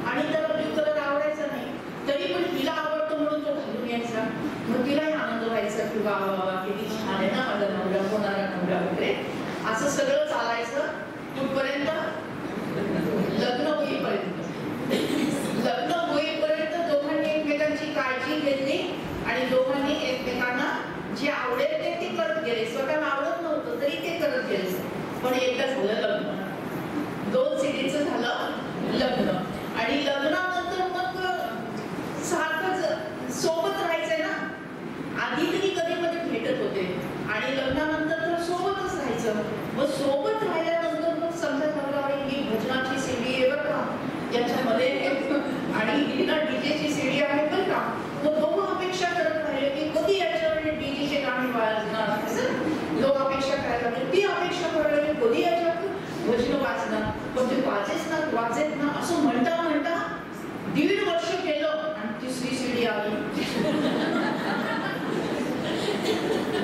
आणि त्याला ब्ल्यू कलर आवडायचा नाही, तरी पण हिला आवडतो म्हणून तो घालून यायचा. मग तिलाही आनंद व्हायचा की वा वा वा किती छान आहे ना माझा नवरा, होणारा नवरा वगैरे. असं सगळं चालायचं कुठपर्यंत? लग्न होईपर्यंत. लग्न होईपर्यंत दोघांनी एकमेकांची काळजी घेतली आणि दोघांनी एकमेकांना जे आवडेल ते करत गेले. स्वतःला आवडत नव्हतं तरी ते करत गेले. पण एकदा झालं लग्न, 2 सीडीचं झालं लग्न. आणि लग्नानंतर मग सारखं सोबत राहायचंय ना. आधी तरी कधी मध्ये भेटत होते आणि लग्नानंतर तर सोबतच राहायचं. मग सोबत राहिल्यानंतर मग समजा ही भजनाची सीडी आहे बरं का याच्यामध्ये आणि ही ना डीजेची सीडी आहे बरं का. मग दोघं अपेक्षा करत राहिले की कधी याच्यावर डीजेचे गाणे वाजणार, लोक अपेक्षा करायला लागले. ती अपेक्षा करायला लागली कधी याच्यावर भजन वाचणार, पण ते वाचेत ना असं म्हणता म्हणता 1.5 वर्ष गेलं आणि 3री सीडी आली.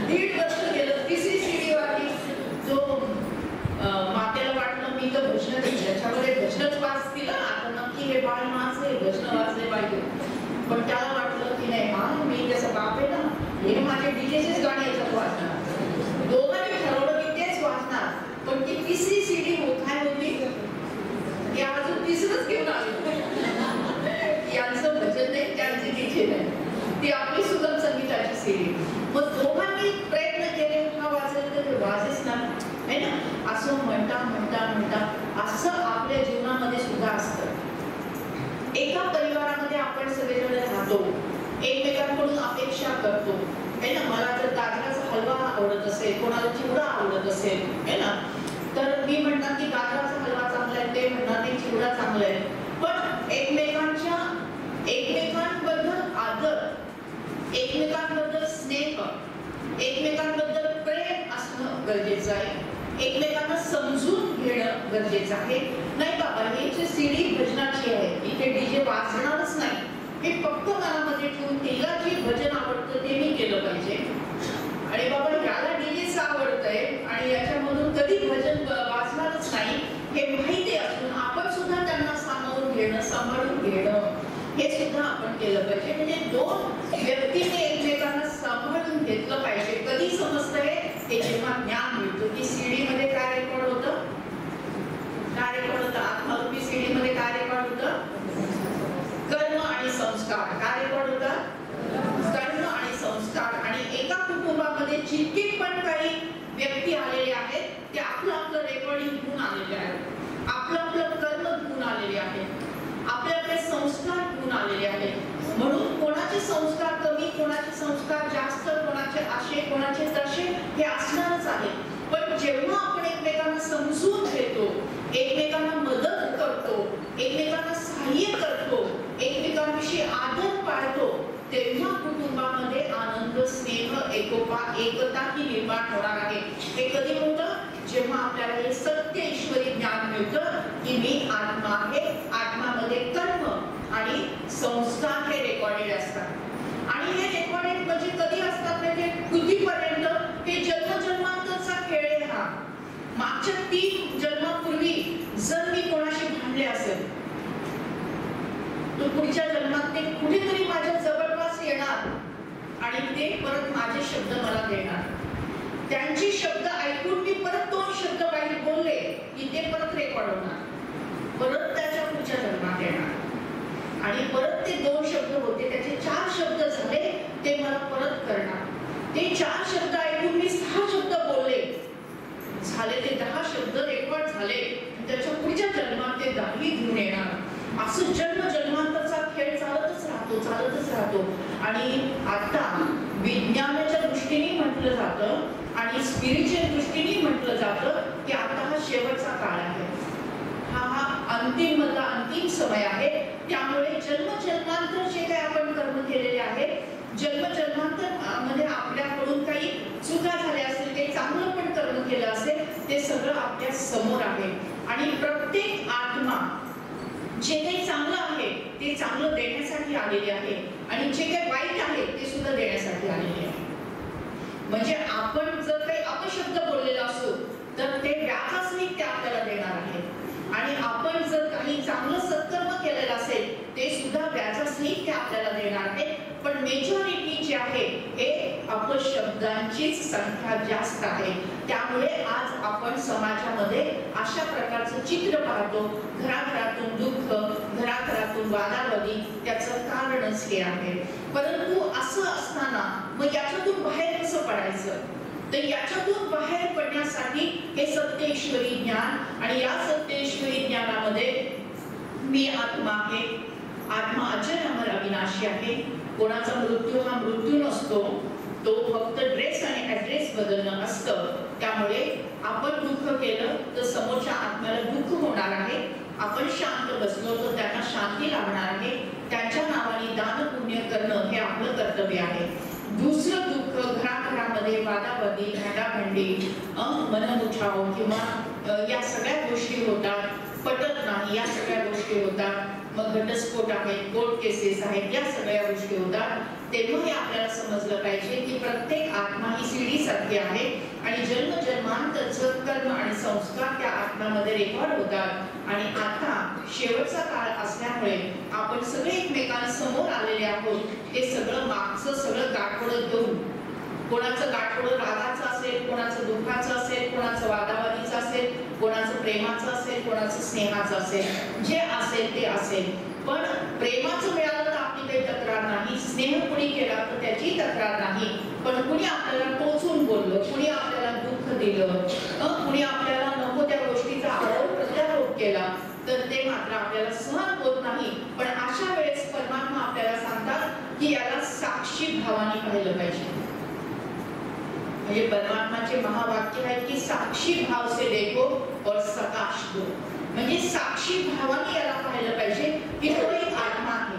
1.5 वर्ष गेलं, 3री सीडी आली. जो मातेला वाटलं मी तर भजन याच्यामध्ये भजनच वाचतील, आता नक्की हे बाळ माझे भजन वाचले पाहिजे. पण त्याला वाटलं की नाही, हा मी त्याचा बाप आहे ना, हे माझे डीजेचेच गाणे याच्यात वाचणार. दोघांनी ठरवलं की तेच वाचणार. पण ती 3री सीडी काय होती, ती अजून 3रंच घेऊन आली. यांचं भजन नाही, त्यांचे डीजे नाही, ती आपली सुगम संगीताची सीडी. मग दोघांनी प्रयत्न केले का वाचेल तर ते वाचेच ना, है ना. असं म्हणता म्हणता म्हणता असं आपल्या जीवनामध्ये सुद्धा असतं. एका परिवारामध्ये आपण सगळेजण राहतो, एकमेकांकडून अपेक्षा करतो, है ना. मला जर गाजराचा हलवा आवडत असेल, कोणाला चिवडा आवडत असेल, है ना, तर मी म्हणणार की गाजराचा हलवा चांगला आहे, ते म्हणणार नाही चिवडा चांगला आहे. पण एकमेकांबद्दल आदर, एकमेकांबद्दल स्नेह, एकमेकांबद्दल प्रेम असणं गरजेचं आहे. एकमेकांना समजून घेणं गरजेचं आहे. नाही बाबा ही जी सीडी भजनाची आहे, इथे डीजे वाजणारच नाही, हे फक्त मनामध्ये ठेवून तिला जे भजन आवडतं ते मी केलं पाहिजे. आणि बाबा याला डीजेच आवडतंय आणि याच्यामधून कधी भजन वाजणारच नाही हे माहिती असून आपण सुद्धा त्यांना सामावून घेणं, सांभाळून घेणं हे सुद्धा आपण केलं पाहिजे. म्हणजे 2 व्यक्तीने एकमेकांना सांभाळून घेतलं पाहिजे. कधी समजतंय हे जेव्हा ज्ञान मिळतं की सीडी मध्ये काय रेकॉर्ड होतं, काय रेकॉर्ड होतं, आत्मरूपी सीडी मध्ये काय रेकॉर्ड होतं, कर्म आणि संस्कार. काय रेकॉर्ड होतं, कर्म आणि संस्कार. आणि एका कुटुंबामध्ये जितके पण काही व्यक्ती आलेले आहेत ते आपलं आपलं रेकॉर्डिंग घेऊन आलेले आहेत, आपलं आपलं कर्म घेऊन आलेले आहेत, आपले आपले संस्कार घेऊन आलेले आहेत. म्हणून कोणाचे संस्कार कमी कोणाचे संस्कार जास्त, कोणाचे असे, कोणाचे तसे, हे असणारच आहे. पण जेव्हा आपण एकमेकांना समजून घेतो, एकमेकांना मदत करतो, एकमेकांना सहाय्य करतो, एकमेकांविषयी आदर पाळतो, तेव्हा कुटुंबामध्ये आनंद, स्नेह, एकोपा, एकता ही निर्माण होणार आहे. हे कधी होतं? जेव्हा आपल्याला हे सत्य ईश्वरी ज्ञान मिळतं की मी आत्मा आहे, आत्मामध्ये कर्म आणि संस्कार हे रेकॉर्डेड असतात. आणि हे रेकॉर्डेड म्हणजे कधी असतात? म्हणजे बुद्धीपर्यंत. हे जन्मजन्मांतरचा खेळ आहे हा. मागच्या 3 जन्मापूर्वी जर मी कोणाशी भांडले असेल तर पुढच्या जन्मात ते कुठेतरी माझ्या जवळपास येणार आणि ते परत माझे शब्द मला देणार. त्यांचे शब्द ऐकून मी परत 2 शब्द वाईट बोलले की ते परत रेकॉर्ड होणार, परत त्याच्या पुढच्या जन्मात येणार आणि परत ते 2 शब्द होते, त्याचे 4 शब्द झाले, ते मला परत करणार. ते 4 शब्द ऐकून मी 6 शब्द बोलले, झाले ते 10 शब्द रेकॉर्ड झाले, त्याच्या पुढच्या जन्मात ते 10वी घेऊन येणार. असं जन्म जन्मांतरचा खेळ चालतच राहतो. आणि आता विज्ञानाच्या दृष्टीने म्हटलं जातं आणि स्पिरिच्युअल दृष्टीने म्हटलं जातं की आता हा शेवटचा काळ आहे, हा अंतिम समय आहे. त्यामुळे जन्मजन्मांतर जे काही आपण कर्म केलेले आहेत, जन्मजन्मांतर मध्ये आपल्याकडून काही चुका झाल्या असेल, काही चांगलं पण कर्म केलं असेल, ते सगळं आपल्या समोर आहे. आणि प्रत्येक आत्मा जे काही चांगलं आहे ते चांगलं देण्यासाठी आलेले आहे आणि जे काही वाईट आहे ते सुद्धा देण्यासाठी आलेले आहे. म्हणजे आपण जर काही अपशब्द बोललेला असो तर ते व्याजासहित ते आपल्याला देणार आहे आणि आपण जर काही चांगलं सत्कर्म केलेलं असेल ते सुद्धा व्याजासहित ते आपल्याला देणार आहे. पण मेजॉरिटी जे आहे हे अपशब्दांचीच संख्या जास्त आहे. त्यामुळे आज आपण समाजामध्ये अशा प्रकारचं चित्र पाहतो. घराघरातून दुःख, घराघरातून वादावादी, त्याचं कारणच हे आहे. परंतु असं असताना मग याच्यातून बाहेर कसं पडायचं? तर याच्यातून बाहेर पडण्यासाठी हे सत्य ईश्वरी ज्ञान आणि या सत्य ईश्वरी ज्ञानामध्ये मी आत्मा आहे, आत्मा अजय अमर अविनाशी आहे. कोणाचा मृत्यू हा मृत्यू नसतो, तो फक्त ड्रेस आणि ऍड्रेस बदलणं असतं. त्यामुळे आपण दुःख केलं तर समोरच्या आत्म्याला दुःख होणार आहे. आपण शांत बसलो तर त्यांना शांती लाभणार आहे. त्यांच्या नावाने दान पुण्य करणं हे आपलं कर्तव्य आहे. दुसरं दुःख घराघरामध्ये वादावादी, भांडाभांडी, मनमुठाव किंवा या सगळ्या गोष्टी होतात, पटत नाही या सगळ्या गोष्टी होतात. मग घटस्फोट आहेत, कोर्ट केसेस आहेत, या सगळ्या गोष्टी होतात. तेव्हा हे आपल्याला समजलं पाहिजे की प्रत्येक आत्मा ही शिडी सारखी आहे आणि जन्मजन्मांतरचं कर्म आणि संस्कार त्या आत्म्यामध्ये रेकॉर्ड होतात. आणि आता शेवटचा काळ असल्यामुळे आपण सगळे एकमेकांसमोर आलेले आहोत. ते सगळं मागचं सगळं गाठोडं घेऊन, कोणाचं गाठोडं रागाचं असेल, कोणाचं दुःखाचं असेल, कोणाचं वादावादीचं असेल, कोणाचं प्रेमाचं असेल, कोणाचं स्नेहाचं असेल, जे असेल ते असेल. पण प्रेमाचं मिळालं तर आपली काही तक्रार नाही, स्नेह कुणी केला तर त्याची तक्रार नाही. पण कुणी आपल्याला टोचून बोललं, कुणी आपल्याला दुःख दिलं, कुणी आपल्याला नको त्या गोष्टीचा आरोप प्रत्यारोप केला तर ते मात्र आपल्याला सहन होत नाही. पण अशा वेळेस परमात्मा आपल्याला सांगतात की याला साक्षी भावाने पाहिलं पाहिजे. म्हणजे परमात्माचे महावाक्य आहे की साक्षी भाव से देखो और सकाश दो. म्हणजे साक्षी भावाने याला पाहिलं पाहिजे की तो एक आत्मा आहे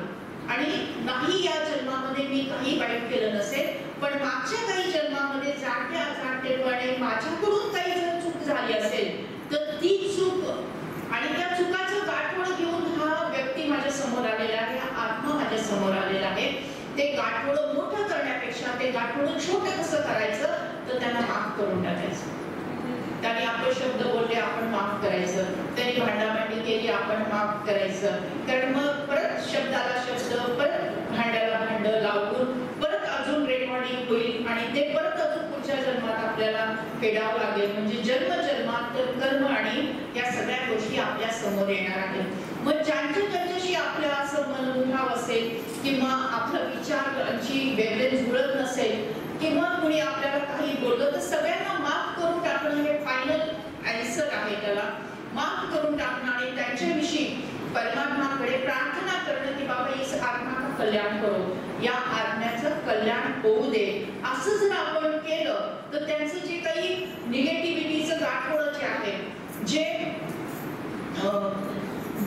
आणि नाही या जन्मामध्ये मी काही वाईट केलं नसेल, पण मागच्या काही जन्मामध्ये जाणत्या-अजाणतेपणे माझ्याकडून काही जर चूक झाली असेल तर ती चूक आणि त्या चुकाचं गाठोडं घेऊन हा व्यक्ती माझ्या समोर आलेला आहे, हा आत्मा माझ्या समोर आलेला आहे. ते गाठोडं मोठं करण्यापेक्षा ते गाठोडं छोटं कसं करायचं तर त्यांना माफ करून टाकायचं. त्याने अपशब्द बोलले आपण माफ करायचं, त्याने भांडाभांडी केली आपण माफ करायचं. कारण मग परत शब्दाला शब्द, परत भांड्याला भांड लावून परत अजून रेकॉर्डिंग होईल आणि ते परत अजून पुढच्या जन्मात आपल्याला फेडावं लागेल. म्हणजे जन्मजन्मांतर कर्म आणि या सगळ्या गोष्टी आपल्या समोर येणार आहेत. मग ज्यांच्याशी आपल्या असं मनमुठाव असेल किंवा आपला विचारांची वेगळी जुळत नसेल किंवा कुणी आपल्याला काही बोललं तर सगळ्यांना माफ करून टाकणं हे फायनल आन्सर आहे. त्याला माफ करून टाकणं आणि त्यांच्याविषयी परमात्माकडे प्रार्थना करणं की बाबा इस आत्मा का कल्याण करो, या आत्म्याचं कल्याण होऊ दे, असं जर आपण केलं तर त्यांचं जे काही निगेटिव्हिटीचं गाठोडं जे आहे, जे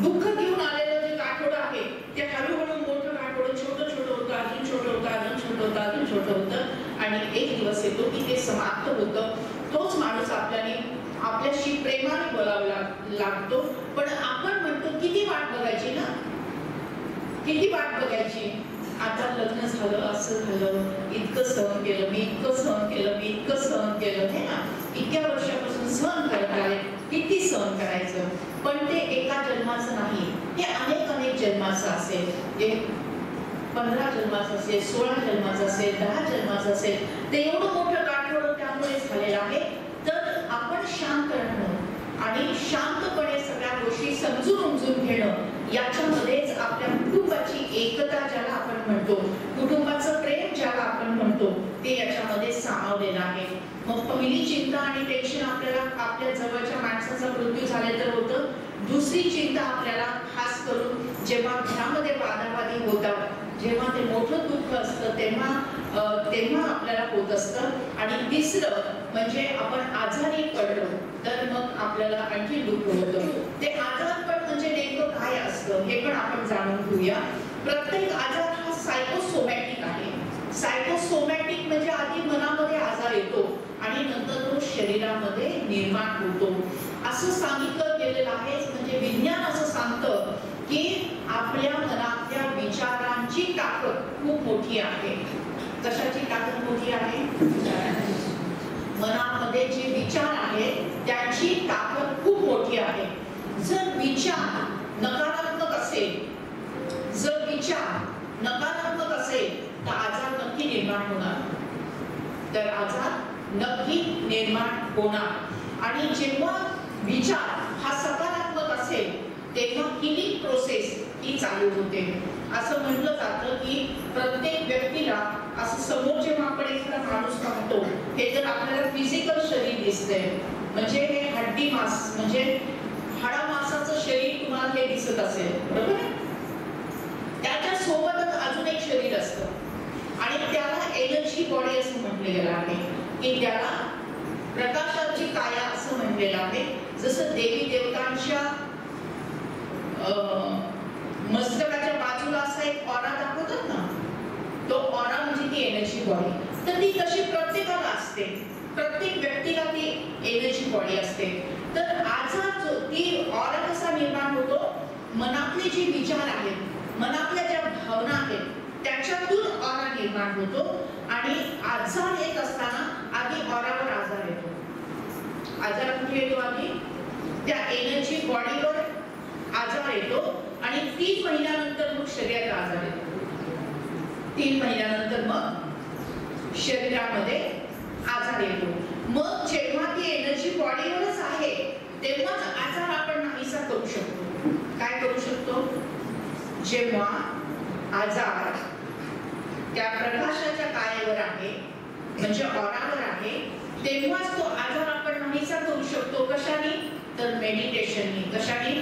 दुःख घेऊन आलेलं जे गाठोडं आहे, ते हळूहळू मोठं गाठोडं छोटं छोटं होतं, अजून छोटं होतं, अजून छोटं होतं, अजून छोटं होतं, आणि एक दिवस येतो की ते समाप्त होतं. तोच माणूस आपल्याशी प्रेमाने बोलायला लागतो. पण आपण म्हणतो किती वाट बघायची ना, किती वाट बघायची, आता लग्न झालं, असं झालं, इतकं सहन केलं मी, इतकं सहन केलं मी, इतकं सहन केलं, हे ना, इतक्या वर्षापासून सहन करत आहे, किती सहन करायचं. पण ते एका जन्माचं नाही, हे अनेक जन्माचं असेल, हे 15 जन्माचं असेल, 16 जन्माचं असेल, 10 जन्माचं असेल, ते एवढं मोठं गाठोडं त्यामुळे झालेलं आहे. तर आपण शांत राहणं आणि शांतपणे सगळ्या गोष्टी समजून उमजून घेणं, याच्यामध्येच आपल्या कुटुंबाची एकता ज्याला आपण म्हणतो, कुटुंबाचं प्रेम ज्याला आपण म्हणतो, ते याच्यामध्ये सामावलेलं आहे. मग पहिली चिंता आणि टेन्शन आपल्याला आपल्या जवळच्या माणसाचा मृत्यू झाले तर होतं. दुसरी चिंता आपल्याला खास करून जेव्हा घरामध्ये वादावादी होतात, जेव्हा ते मोठं दुःख असतं तेव्हा आपल्याला होत असतं. आणि तिसरं म्हणजे आपण आजारी पडलो तर मग आपल्याला आणखी दुःख होतं. ते आजारपण म्हणजे नेमकं काय असतं हे पण आपण जाणून घेऊया. प्रत्येक आजार हा सायकोसोमॅटिक आहे. सायकोसोमॅटिक म्हणजे आधी मनामध्ये आजार येतो आणि नंतर तो शरीरामध्ये निर्माण होतो असं सांगितलं गेलेलं आहे. म्हणजे विज्ञान असं सांगतं की आपल्या मनातल्या विचारांची ताकद खूप मोठी आहे. कशाची ताकद मोठी आहे? मनामध्ये जे विचार आहेत त्याची ताकद खूप मोठी आहे. जर विचार नकारात्मक असेल, जर विचार नकारात्मक असेल तर आजार नक्की निर्माण होणार, तर आजार नक्की निर्माण होणार. आणि जेव्हा विचार हा सकारात्मक असेल तेव्हा हिलिंग प्रोसेस ही चालू होते. असं म्हटलं जातं की प्रत्येक व्यक्तीला असं समोर जेव्हा आपण एखादा माणूस पाहतो, हे जर आपल्याला फिजिकल शरीर दिसतंय, म्हणजे हे हड्डी मांस म्हणजे हाडामांसाचं शरीर तुम्हाला हे दिसत असेल, बरोबर आहे? त्याच्या सोबतच अजून एक शरीर असतं आणि त्याला एनर्जी बॉडी असं म्हटलं गेलं आहे, की त्याला प्रकाशाची काया असं म्हणलेलं आहे. जसं देवी देवतांच्या मस्तकाच्या बाजूला असा एक ऑरा दाखवतात ना, तो ऑरा म्हणजे ती एनर्जी बॉडी. तर ती तशी प्रत्येकाला असते, प्रत्येक व्यक्तीला ती एनर्जी बॉडी असते. तर आजार जो ती ऑरा कसा निर्माण होतो, मनातले जे विचार आहेत, मनातल्या ज्या भावना आहेत त्याच्यातून ऑरा निर्माण होतो. आणि आजार येत असताना आधी ऑरावर आजार येतो. आजार कुठे येतो? आधी त्या एनर्जी बॉडीवर आजार येतो आणि 3 महिन्यानंतर मग शरीरात आजार येतो. 3 महिन्यानंतर मग शरीरामध्ये आजार येतो. मग जेव्हा ती एनर्जी बॉडीवरच आहे तेव्हाच आजार आपण नाहीसा करू शकतो. काय करू शकतो? जेव्हा आजार त्या प्रकाशाच्या कायेवर आहे म्हणजे ऑरावर आहे तेव्हाच तो आजार आपण नाहीसा करू शकतो. कशाने? तर मेडिटेशननी. कशाने?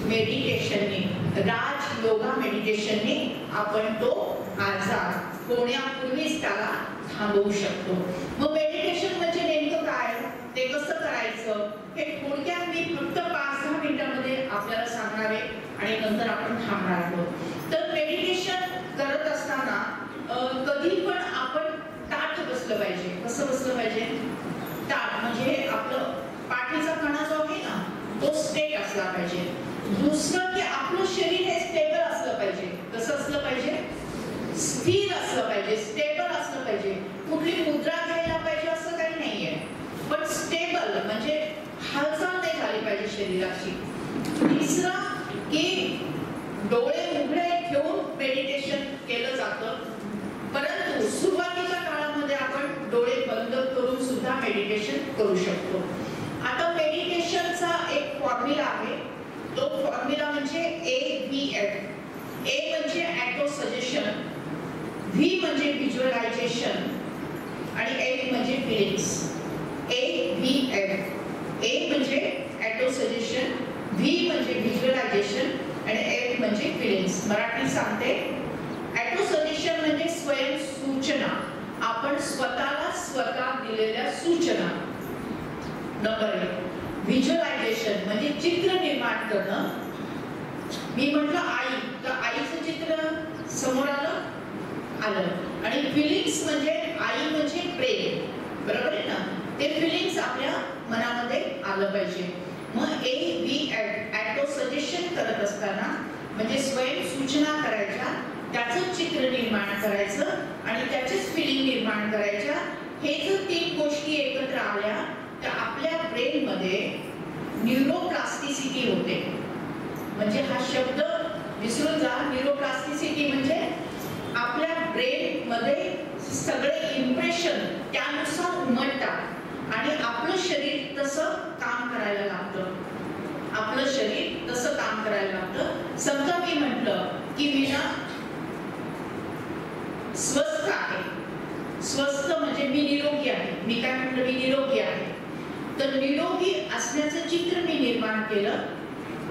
मेडिटेशननी. राज योगा मेडिटेशननी आपण तो आजार होण्यापूर्वीच त्याला थांबवू शकतो. मग मेडिटेशन म्हणजे नेमकं काय, ते कसं करायचं हे थोडक्यात मी फक्त 5-10 मिनिटांमध्ये आपल्याला सांगणार आहे आणि नंतर आपण थांबणार आहोत. तर मेडिटेशन करत असताना कधी पण आपण ताठ बसलं पाहिजे. कसं बसलं पाहिजे? ताठ म्हणजे आपलं पाठीचा कणा जो आहे ना तो स्ट्रेट असला पाहिजे. दुसरं की आपलं शरीर हे स्टेबल असलं पाहिजे. कसं असलं पाहिजे? स्थिर असलं पाहिजे, स्टेबल असलं पाहिजे. कुठली मुद्रा घ्यायला पाहिजे असं काही नाहीये, पण स्टेबल म्हणजे हालचाल नाही झाली पाहिजे शरीराची. तिसरं की डोळे उघडे ठेवून मेडिटेशन केलं जातं, परंतु सुरुवातीच्या काळामध्ये आपण डोळे बंद करून सुद्धा मेडिटेशन करू शकतो. आता मेडिटेशनचा एक फॉर्म्युला आहे. तो फॉर्म्युला म्हणजे AVF. A म्हणजे ॲटो सजेशन, V म्हणजे व्हिज्युअलायझेशन आणि F म्हणजे फिलिंग्स. AVF. A म्हणजे ॲटो सजेशन, V म्हणजे व्हिज्युअलायझेशन आणि F म्हणजे फिलिंग्स. मराठी सांगते. सजेशन म्हणजे स्वयं सूचना, आपण स्वतःला स्वतः दिलेल्या सूचना. नंबर 1 व्हिज्युअलायझेशन म्हणजे चित्र निर्माण करणं. मी म्हटलं आई, तर आईचं चित्र समोर आलं. आणि फिलिंग्स म्हणजे आई म्हणजे प्रेम, बरोबर आहे ना, ते फिलिंग्स आपल्या मनामध्ये आलं पाहिजे. मग ॲटो सजेशन करत असताना म्हणजे स्वयं सूचना करायच्या, त्याचं चित्र निर्माण करायचं आणि त्याचेच फिलिंग निर्माण करायच्या. हे जर 3 गोष्टी एकत्र आल्या तर आपल्या ब्रेन मध्ये न्यूरोप्लास्टिसिटी होते. म्हणजे हा शब्द विसरून जा. न्यूरोप्लास्टिसिटी म्हणजे आपल्या ब्रेन मध्ये सगळे इम्प्रेशन त्यानुसार उमटतात आणि आपलं शरीर तसं काम करायला लागतं. आपलं शरीर तसं काम करायला लागतं. समजा मी म्हटलं की मी ना स्वस्थ आहे, स्वस्थ म्हणजे मी निरोगी आहे. मी काय म्हटलं, मी निरोगी आहे. तर निरोगी असण्याचं चित्र मी निर्माण केलं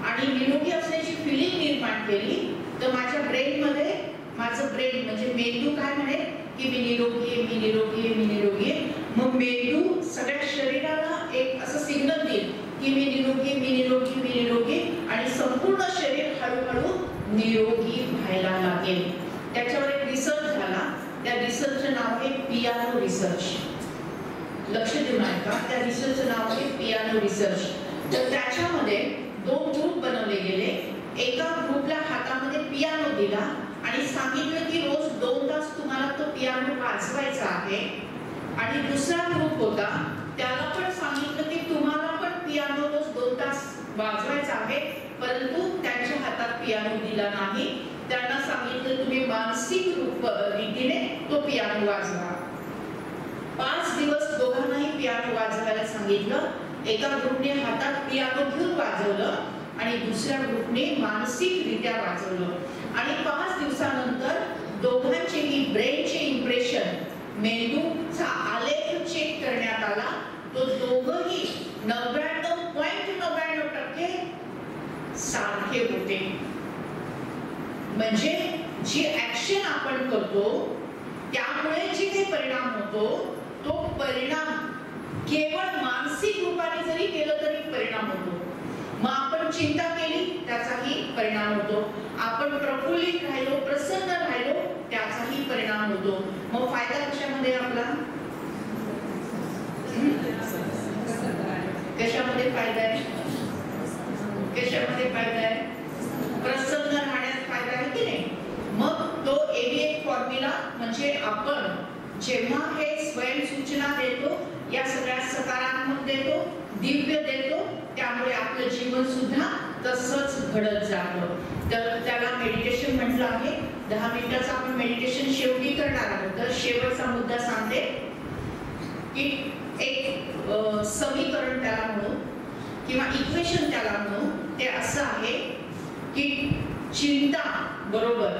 आणि निरोगी असण्याची फिलिंग निर्माण केली, तर माझ्या ब्रेन मध्ये माझं ब्रेन म्हणजे मेंदू काय म्हणेल की मी निरोगी आहे, मी निरोगी आहे, मी निरोगी आहे. मग मेंदू सगळ्या शरीराला एक असं सिग्नल देईल की मी निरोगी, मी निरोगी, मी निरोगी, आणि संपूर्ण शरीर हळूहळू निरोगी व्हायला लागेल. त्याच्यावर एक रिसर्च झाला. त्या रिसर्चचं नाव आहे पियानो रिसर्च. लक्ष देऊन ऐका, त्या रिसर्चचं नाव आहे पियानो रिसर्च. तर त्याच्यामध्ये 2 ग्रुप बनवले गेले. एका ग्रुपला हातामध्ये पियानो दिला आणि सांगितलं की रोज 2 तास तुम्हाला तो पियानो वाजवायचा आहे. आणि दुसरा ग्रुप होता, त्याला पण सांगितलं की तुम्हाला पण पियानो रोज 2 तास वाजवायचा आहे, परंतु त्यांच्या हातात पियानो दिला नाही. त्यांना सांगितलं तुम्ही मानसिक रीतीने तो पियानो वाजवा. 5 दिवस दोघांनाही पियानो वाजवायला सांगितलं. एका ग्रुपने हातात पियानो घेऊन वाजवलं आणि दुसऱ्या ग्रुपने मानसिकरित्या वाजवलं. आणि 5 दिवसानंतर दोघांचेही ब्रेनचे इम्प्रेशन, मेंदूचा आलेख चेक करण्यात आला. तो दोघंही 99.99% सारखे होते. म्हणजे जी ऍक्शन आपण करतो त्यामुळे जे काही परिणाम होतो, तो परिणाम केवळ मानसिक रूपाने जरी केलं तरी परिणाम होतो. मग आपण चिंता केली त्याचाही परिणाम होतो, आपण प्रफुल्लित राहिलो, प्रसन्न राहिलो, त्याचाही परिणाम होतो. मग फायदा कशामध्ये आपला, कशामध्ये फायदा आहे, कशामध्ये फायदा आहे, प्रसन्न राहण्यात फायदा आहे की नाही. मग तो एक फॉर्म्युला म्हणजे आपण जेव्हा हे स्वयं सूचना देतो, या सगळ्या सकारात्मक देतो, दिव्य देतो, त्यामुळे आपलं जीवन सुद्धा तसंच घडत जातं. तर त्याला मेडिटेशन म्हटलं आहे. 10 मिनिटाचं आपण मेडिटेशन शेवटी करणार आहोत. तर शेवटचा मुद्दा सांगते की एक समीकरण त्याला म्हणू किंवा इक्वेशन त्याला म्हणू. ते असं आहे की चिंता बरोबर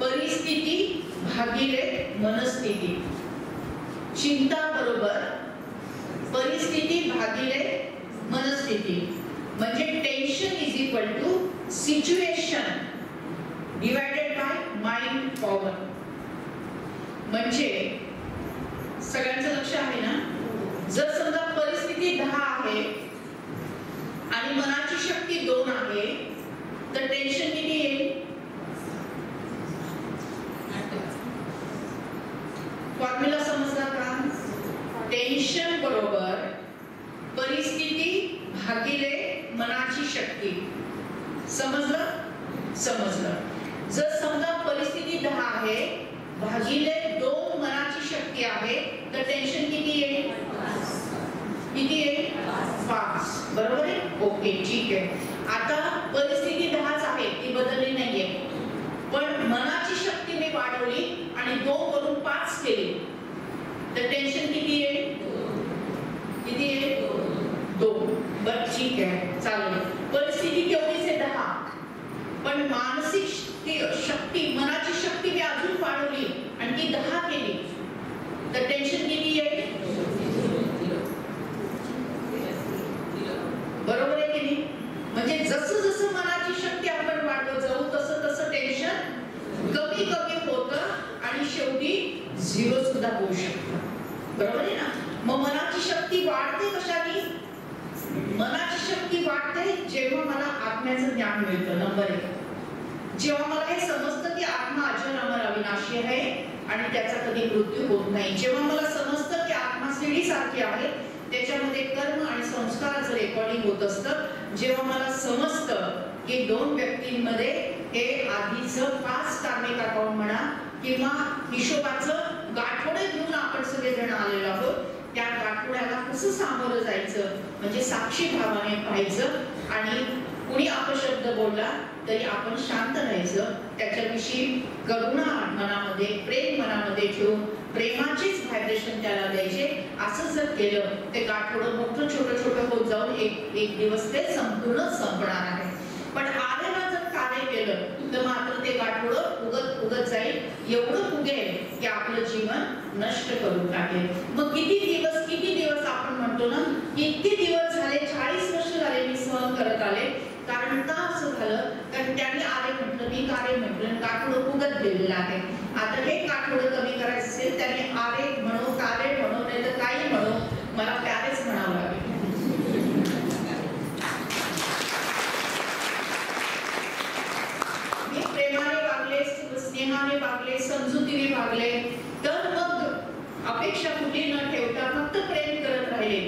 परिस्थिती भागिले मनस्थिती. चिंता बरोबर परिस्थिती भागिले मनस्थिती. म्हणजे tension is equal to situation divided by mind power. म्हणजे सगळ्यांचं लक्ष आहे ना. जर समजा परिस्थिती 10 आहे आणि मनाची शक्ती 2 आहे, तर टेन्शन किती येईल, फॉर्म्युला समजला का. टेन्शन बरोबर परिस्थिती भागिले मनाची शक्ती. समजलं, समजलं. जर समजा परिस्थिती 10 आहे भागिले 2 मनाची शक्ती आहे, तर टेन्शन किती येईल, किती येईल, 5. बरोबर आहे. ओके, ठीक आहे. आता परिस्थिती 10च आहे, ती बदलली नाहीये, पण मनाची शक्ती मी वाढवली आणि 2 वरून 5 केली, तर टेन्शन किती येईल, किती येईल, 2. बरं, ठीक आहे, चालेल. परिस्थिती तेवढीच आहे 10, पण मानसिक शक्ती, मनाची शक्ती मी अजून वाढवली आणि ती 10 केली, तर टेन्शन किती येईल, बरोबर आहे की नाही. म्हणजे जसं जसं मनाची शक्ती आपण वाढवत जाऊ तसं तसं टेन्शन होऊ शकतं. बरोबर आहे ना? मग मनाची शक्ती वाढते कशाने? मनाची शक्ती वाढते जेव्हा मला आत्म्याचं ज्ञान मिळतं. नंबर 1, जेव्हा मला हे समजतं की आत्मा अजर अमर अविनाशी आहे आणि त्याचा कधी मृत्यू होत नाही. जेव्हा मला समजतं की आत्मा शिडीसारखी आहे, त्याच्यामध्ये कर्म आणि संस्काराचं रेकॉर्डिंग होत असतं. जेव्हा मला समजतं की 2 व्यक्तींमध्ये हे आधीचं पास्ट कार्मिक अकाउंट म्हणा किंवा हिशोबाचं गाठोडे घेऊन आपण सगळेजण आलेलो आहोत, त्या गाठोड्याला कसं सामोरं जायचं म्हणजे साक्षी भावाने पाहायचं आणि कुणी अपशब्द बोलला तरी आपण शांत राहायचं. त्याच्याविषयी करुणा मनामध्ये, प्रेम मनामध्ये ठेवून प्रेमाचीच व्हायब्रेशन त्याला द्यायचे. असं जर केलं ते गाठोडं मोठं छोटं छोटं होत जाऊन एक दिवस ते संपूर्ण संपणार आहे. पण आरेला जर कार्य केलं तर मात्र ते गाठोडं उगत जाईल, एवढं फुगेल की आपलं जीवन नष्ट करून टाकेल. मग किती दिवस आपण म्हणतो ना, किती दिवस झाले, 40 वर्ष झाले मी सहन करत आले. कारण का असं झालं? कारण त्यांनी आरे म्हटलं, मी कार्य म्हटलं, गाठोडं उगत गेलेलं आहे. आता हे गाठोडं कमी करायचं असेल त्यांनी आरे म्हणू, कार्य म्हणू, नाही तर काही म्हणू, मला प्यारेच म्हणावं लागेल. मी प्रेमाने वागले, स्नेहाने वागले, समजुतीने वागले, तर मग अपेक्षा कुठे न ठेवता फक्त प्रेम करत राहिले.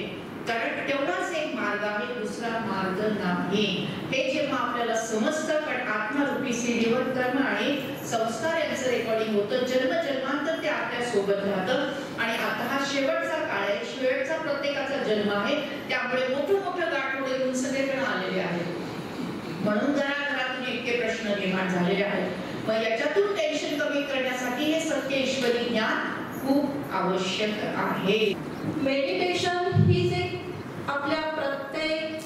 कारण तेवढाच एक मार्ग आहे, दुसरा मार्ग नाही. हे जेव्हा आपल्याला समजतं, कारण आत्मरूपी सीडीवर कर्म आणि संस्कार यांचं रेकॉर्डिंग होतं, जन्मजन्मांतर ते आपल्या सोबत राहतं. आणि आता हा शेवटचा काळ आहे, शेवटचा प्रत्येकाचा जन्म आहे, त्यामुळे मोठं गाठोडे घेऊन सगळेजण आलेले आहेत. म्हणून घराघरातून इतके प्रश्न निर्माण झालेले आहेत. मग याच्यातून टेन्शन कमी करण्यासाठी हे सत्य ईश्वरी ज्ञान खूप आवश्यक आहे. मेडिटेशन हीच एक आपल्या प्रत्येक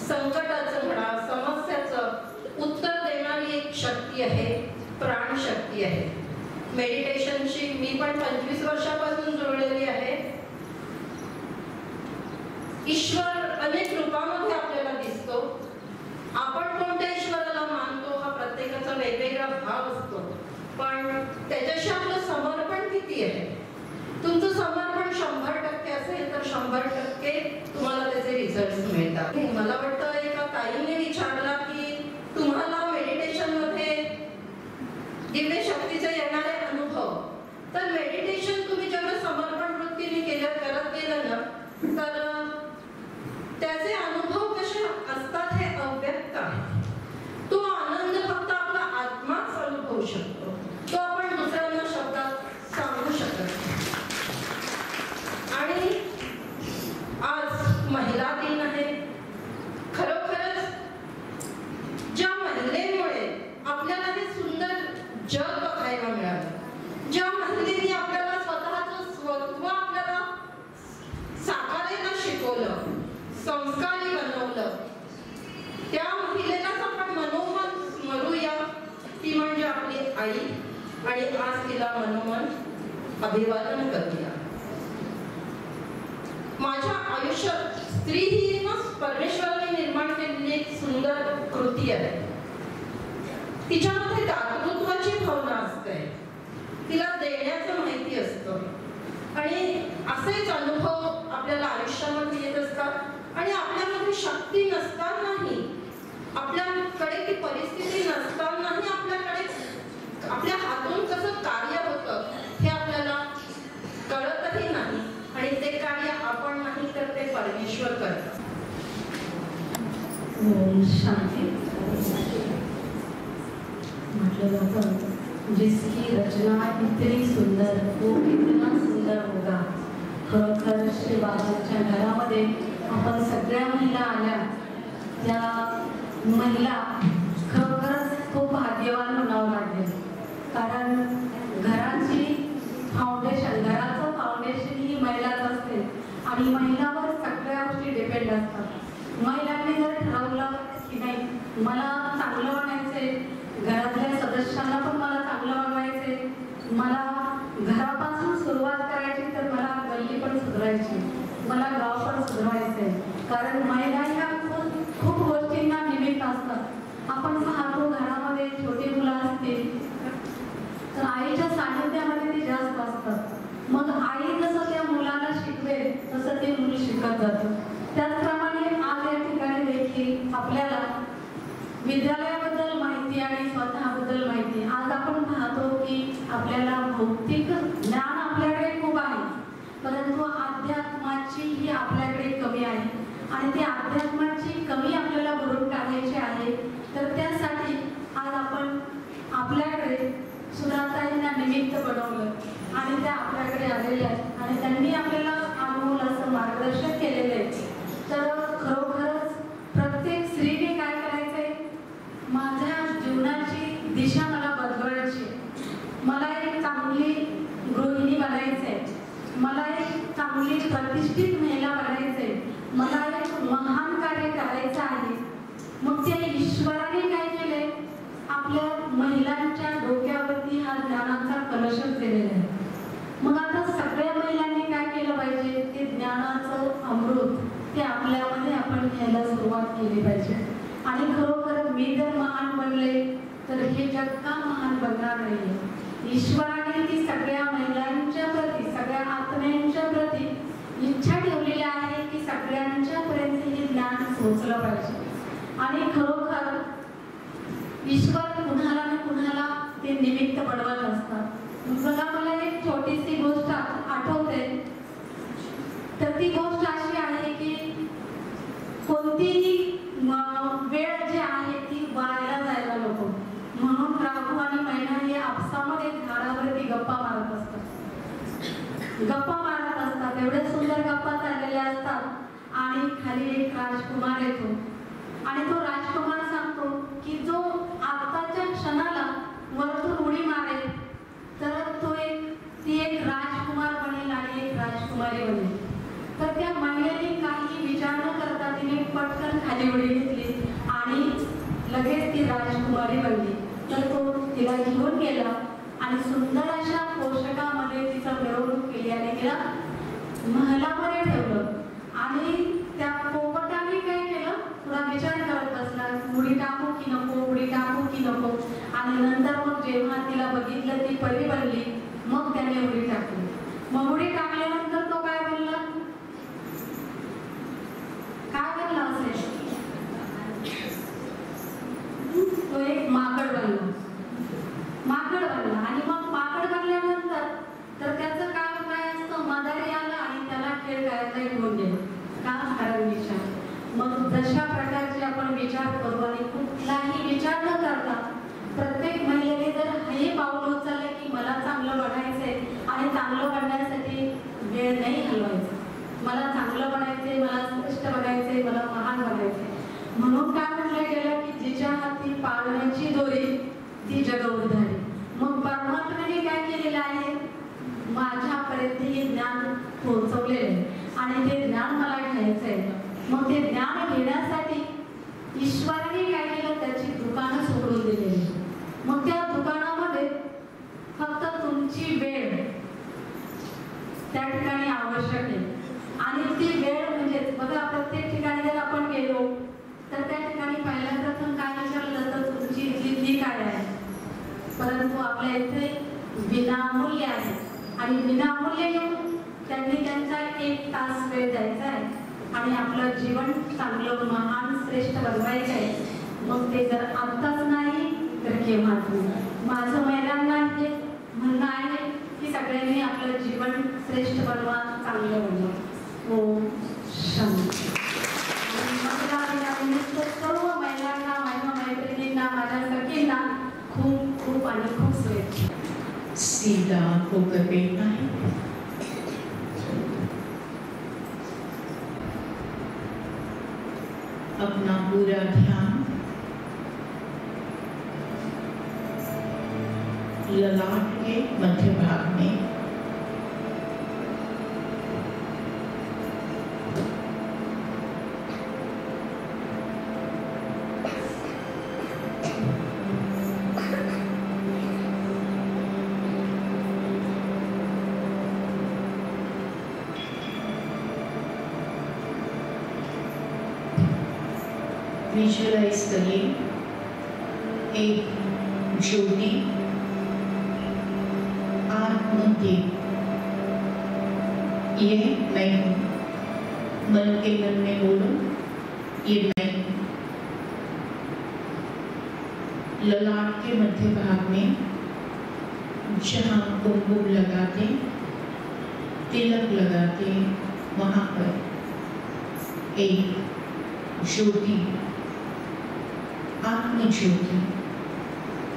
संकटाचं म्हणा, समस्याचं उत्तर देणारी एक शक्ती आहे, प्राणशक्ती आहे. मेडिटेशनशी मी पण 25 वर्षापासून जुळलेली आहे. ईश्वर अनेक रूपामध्ये आपल्याला दिसतो. आपण कोणत्या ईश्वराला मानतो हा प्रत्येकाचा वेगवेगळा भाव असतो, पण त्याच्याशी आपलं समर्पण किती आहे? तुमचं समर्पण 100% असेल तर 100% तुम्हाला त्याचे रिझल्ट मिळतात. मला वाटतं एका ताईने विचारला की तुम्हाला मेडिटेशन मध्ये दिव्य शक्तीचे येणारे अनुभव, तर मेडिटेशन तुम्ही जेव्हा समर्पण वृत्तीने करत गेलं ना, तर त्याचे अनुभव कसे असतात हे अव्यक्त आहे. तो आनंद फक्त आपला आत्माच अनुभवू शकतो, तो आपण दुसऱ्यांना शब्दात सांगू शकत नाही. आणि आज महिला दिन आहे. खरोखरच ज्या महिलेमुळे आपल्याला हे सुंदर जग बघायला मिळालं, ज्या महिलेने आपल्याला स्वतःचं स्वत्व आपल्याला साकारायला शिकवलं, संस्कारी बनवलं, त्या महिलेलाच आपण मनोमन स्मरूया. ती म्हणजे आपली आई. आणि आज तिला मनोमन अभिवादन करूया. माझ्या आयुष्यात स्त्री ही परमेश्वराने निर्माण केलेली एक सुंदर कृती आहे. तिच्यामध्ये दातृत्वाची भावना असते, तिला देण्याचं माहिती असतं. आणि असेच अनुभव आपल्याला आयुष्यामध्ये येत असतात. आणि आपल्यामध्ये शक्ती नसतानाही, आपल्याकडे ती परिस्थिती नसतानाही आपल्याकडे आपल्या हातून कसं कार्य होतं हे आपल्याला कळतही नाही. आणि ते कार्य आपण नाही तर ते परमेश्वर करतात. शांती म्हटलं जातं, जिसकी रचना इतनी सुंदर वो कितना सुंदर होगा. खरोखर श्री बाबांच्या घरामध्ये आपण सगळ्या महिला आल्या, त्या महिला खरोखरच खूप भाग्यवान म्हणावं लागेल. कारण घराची फाउंडेशन, घराचं फाउंडेशन ही महिलाच असते आणि महिलावर सगळ्या गोष्टी डिपेंड असतात. महिलांनी जर ठरवलं की नाही मला चांगलं वागायचंय, घरातल्या सदस्यांना पण मला चांगलं वागवायचंय, मला घरापासून सुरुवात करायची, तर मला गल्ली पण सुधारायची, मला गाव पण सुधारायचंय. कारण महिला ह्या खूप गोष्टींना निमित्त असतात. आपण पाहतो घरामध्ये छोटी मुलं असतील तर आईच्या सानिध्यामध्ये ती जास्त असतात. मग आई जसं त्या मुलाला शिकवेल तसं ते मूल शिकत जातं. त्याचप्रमाणे आज या ठिकाणी देखील आपल्याला विद्यालयाबद्दल माहिती आणि स्वतःबद्दल माहिती. आज आपण पाहतो की आपल्याला भौतिक ज्ञान आपल्याकडे खूप आहे, परंतु अध्यात्माची ही आपल्याकडे कमी आहे आणि त्या अध्यात्माची कमी आपल्याला भरून काढायची आहे. तर त्यासाठी आज आपण आपल्याकडे सुधाताईंना निमित्त बनवलं आणि त्या आपल्याकडे आलेल्या आहेत आणि त्यांनी आपल्याला अनमोल असं मार्गदर्शन केलेलं आहे. तर खरोखरच प्रत्येक स्त्रीने काय करायचंय, माझ्या जीवनाची दिशा मला बदलवायची, मला एक चांगली गृहिणी बनायचं आहे, मला एक चांगली प्रतिष्ठित महिला बनायचं आहे, मला एक महान कार्य करायचं आहे. मग त्या ईश्वराने काय केलंय, आपल्या महिलांच्या डोक्यावरती हा ज्ञानाचा कलशच दिलेला आहे. मग आता सगळ्या महिलांनी काय केलं पाहिजे, ते ज्ञानाचं अमृत ते आपल्यामध्ये आपण घ्यायला सुरुवात केली पाहिजे. आणि खरोखर मी जर महान बनले तर हे जग का महान बनणार नाही. ईश्वराने ती सगळ्या महिलांच्या प्रती, सगळ्या आत्म्यांच्या प्रती इच्छा ठेवलेली आहे की सगळ्यांच्या पर्यंत हे ज्ञान पोहोचलं पाहिजे. आणि खरोखर ईश्वर कुणाला ना कुणाला ते निमित्त बनवत असतात. बघा, मला एक छोटीशी गोष्ट आठवते. तर ती गोष्ट अशी आहे की कोणतीही वेळ जी आहे ती वायाला जायला नको म्हणून राघू आणि मैना हे आपसामध्ये झाडावरती गप्पा मारत असतात. एवढे सुंदर गप्पा चाललेल्या असतात आणि खाली एक राजकुमार येतो आणि तो राजकुमार सांगतो की जो आत्ताच्या क्षणाला वरतून उडी मारेल तर ती एक राजकुमार बनेल आणि एक राजकुमारी बनेल. तर त्या महिलेने काही विचार न करता तिने पटकन खाली उडी घेतली आणि लगेच ती राजकुमारी बनली. तर तो तिला घेऊन गेला आणि सुंदर अशा पोषकामध्ये तिचं मिरवणूक केली आणि तिला महलामध्ये ठेवलं. आणि त्या पोपटाने काय केलं, थोडा विचार करत बसला, उडी टाकू की नको, उडी टाकू की नको. आणि नंतर मग जेव्हा तिला बघितलं ती परी बनली, मग त्याने उडी टाकली. मग उडी टाकल्यानंतर तो काय बनला, काय बनला असेल, तो एक माकड बनला. आणि मग माकड बनल्यानंतर तर त्याचं काम काय असतं, मदारी आला आणि त्याला खेळ करायला घेऊन गेलं. का, कारण विचार. मग जशा प्रकारचे आपण विचार करू आणि कुठलाही विचार न करता प्रत्येक महिलेने जर हे पाऊल उचलले की मला चांगलं बनायचंय आणि चांगलं बनण्यासाठी वेळ नाही घालवायचा, मला चांगलं बनायचंय, मला श्रेष्ठ बनायचंय, मला महान बनायचंय. म्हणून काय म्हटलं गेलं की जिच्या हाती पाळण्याची दोरी ती जग उधारी. मग परमात्म्याने काय केलेलं आहे, माझ्यापर्यंत हे ज्ञान पोहोचवलेलं आहे आणि ते ज्ञान मला घ्यायचंय. मग ते ज्ञान घेण्यासाठी ईश्वराने काय केलं, त्याची दुकानं सोडून दिलेली. मग त्या दुकानामध्ये फक्त तुमची वेळ त्या ठिकाणी आवश्यक आहे. आणि ती वेळ म्हणजे बघा, प्रत्येक ठिकाणी जर आपण गेलो तर त्या ठिकाणी पहिल्या प्रथम काय विचारलं जातं, तुमची इथली फी काय आहे. परंतु आपल्या इथे विनामूल्य आहे आणि विनामूल्य येऊन त्यांनी त्यांचा 1 तास वेळ द्यायचा आहे आणि आपलं जीवन चांगलं महान श्रेष्ठ बनवायचं आहे. मग ते जर आत्ताच नाही तर केव्हाच नाही. माझं महिलांना हे म्हणणं आहे की सगळ्यांनी आपलं जीवन श्रेष्ठ बनवा, चांगलं बनवा. ओम शांती. सर्व महिलांना, माझ्या मैत्रिणींना, माझ्या सखींना खूप खूप आणि खूप शुभेच्छा. सीधा होकर बैठना है. अपना पूरा ध्यान ललाट के मध्य भाग में विजुअलाइज करिए एक ज्योति आत्मदीप ये मैं हूँ। मन के मन में बोलो, ये मैं हूँ। ललाट के मध्य भाग में जहाँ कुमकुम लगाते, तिलक लगाते, वहाँ पर एक ज्योति, आत्म ज्योति,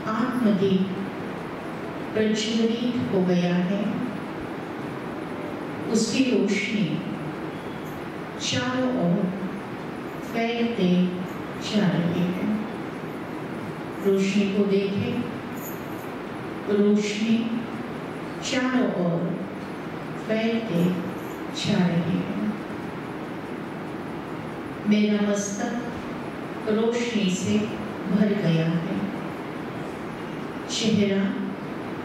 आत्मदीप प्रज्वलित हो गया है। उसकी रोशनी चारों ओर फैलते जा रही है। रोशनी को देखें, रोशनी चारों ओर फैलते जा रही है। मेरा मस्तक रोशनी से भर गया है। चेहरा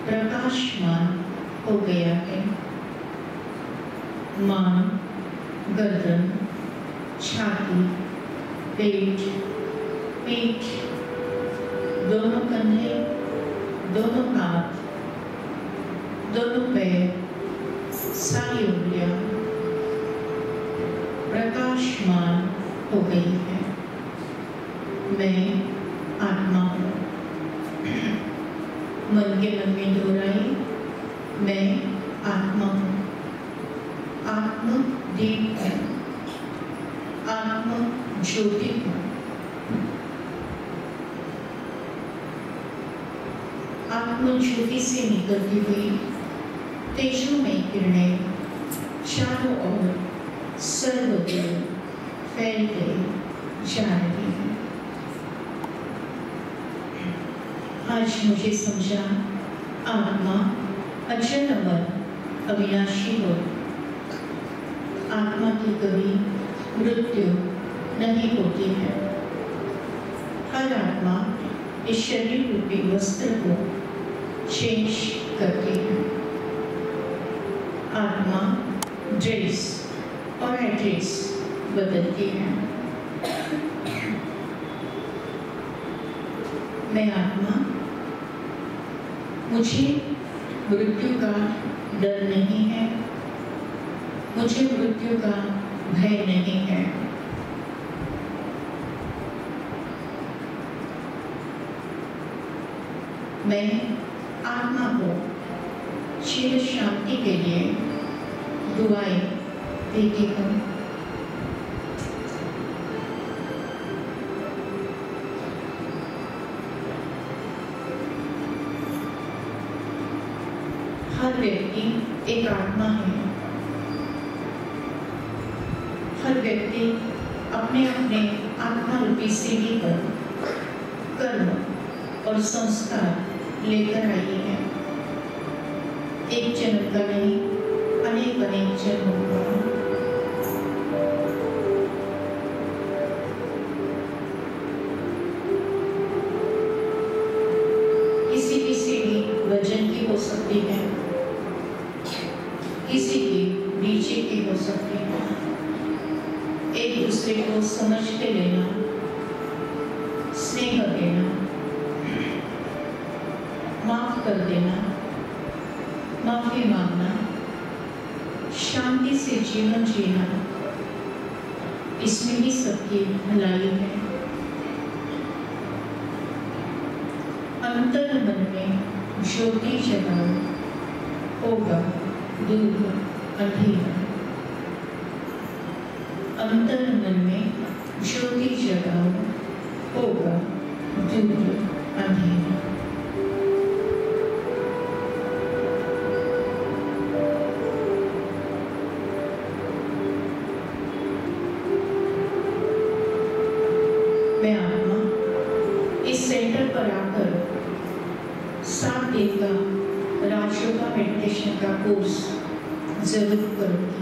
प्रकाशमान हो गया है। मान, गर्दन, छाती, पेट, पीठ, दोनों कंधे, दोनों हाथ, दोनों पैर, सारी उंगलियां प्रकाशमान हो गई है। मैं आत्मा हूँ। मन के मन में दोहराई, मैं आत्मा हूँ। आत्म दीप है, आत्म ज्योति हूँ। आत्म ज्योति से निकलती हुई तेजोमयी किरणें चारों ओर सर्वत्र फैलते जा रही है। आज मुझे समझा, आत्मा अजर अमर अविनाशी हो। आत्मा की कभी मृत्यु नहीं होती है। हर आत्मा इस शरीर रूपी वस्त्र को चेंज करती है। आत्मा ड्रेस और एड्रेस बदलती है। मैं आत्मा, मुझे मृत्यु का डर नहीं है, मुझे मृत्यु का भय नहीं है। मैं आत्मा को चिर शांति के लिए दुआएं देती हूँ। हर व्यक्ति एक आत्मा है। हर व्यक्ति अपने अपने आत्मा रूपी सीढ़ी पर कर्म और संस्कार लेकर आई है। एक जन्म का नहीं, अनेक अनेक जन्मों का। किसी की सीढ़ी वजन की हो सकती है, किसी की नीचे की हो सकती है। एक दूसरे को समझ के लेना, स्नेह देना, माफ कर देना, माफी मांगना, शांति से जीवन जीना, इसमें ही सबकी भलाई है। अंतर मन में ज्योति जगाओ, होगा दूर अंधेरा। अंतर मन में ज्योति जगाओ, होगा दूर अंधेरा। मैं आत्मा इस सेंटर पर आकर 7 दिन का राजयोगा मेडिटेशन का कोर्स जरूर करूंगी।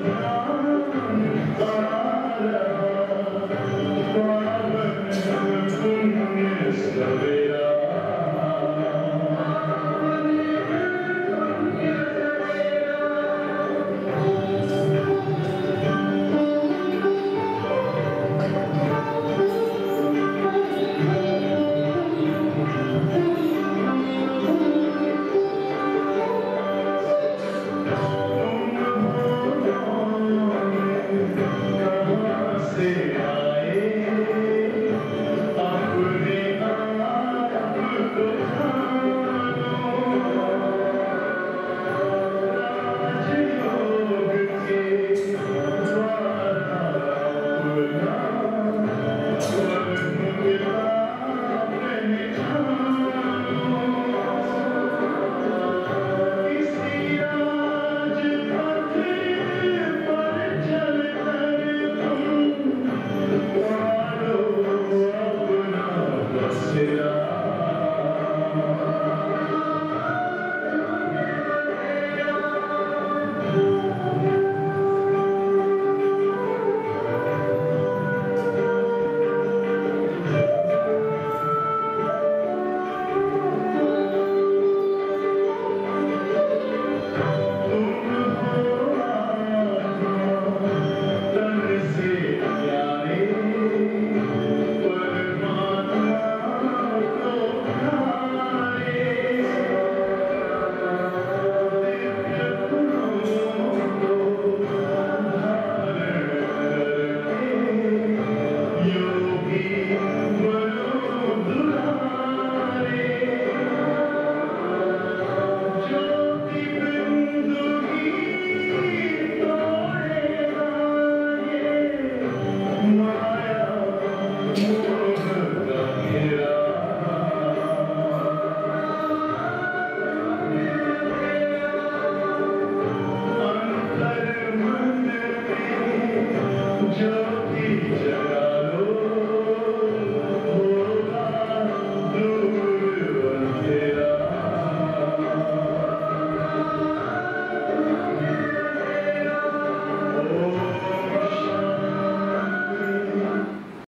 होगा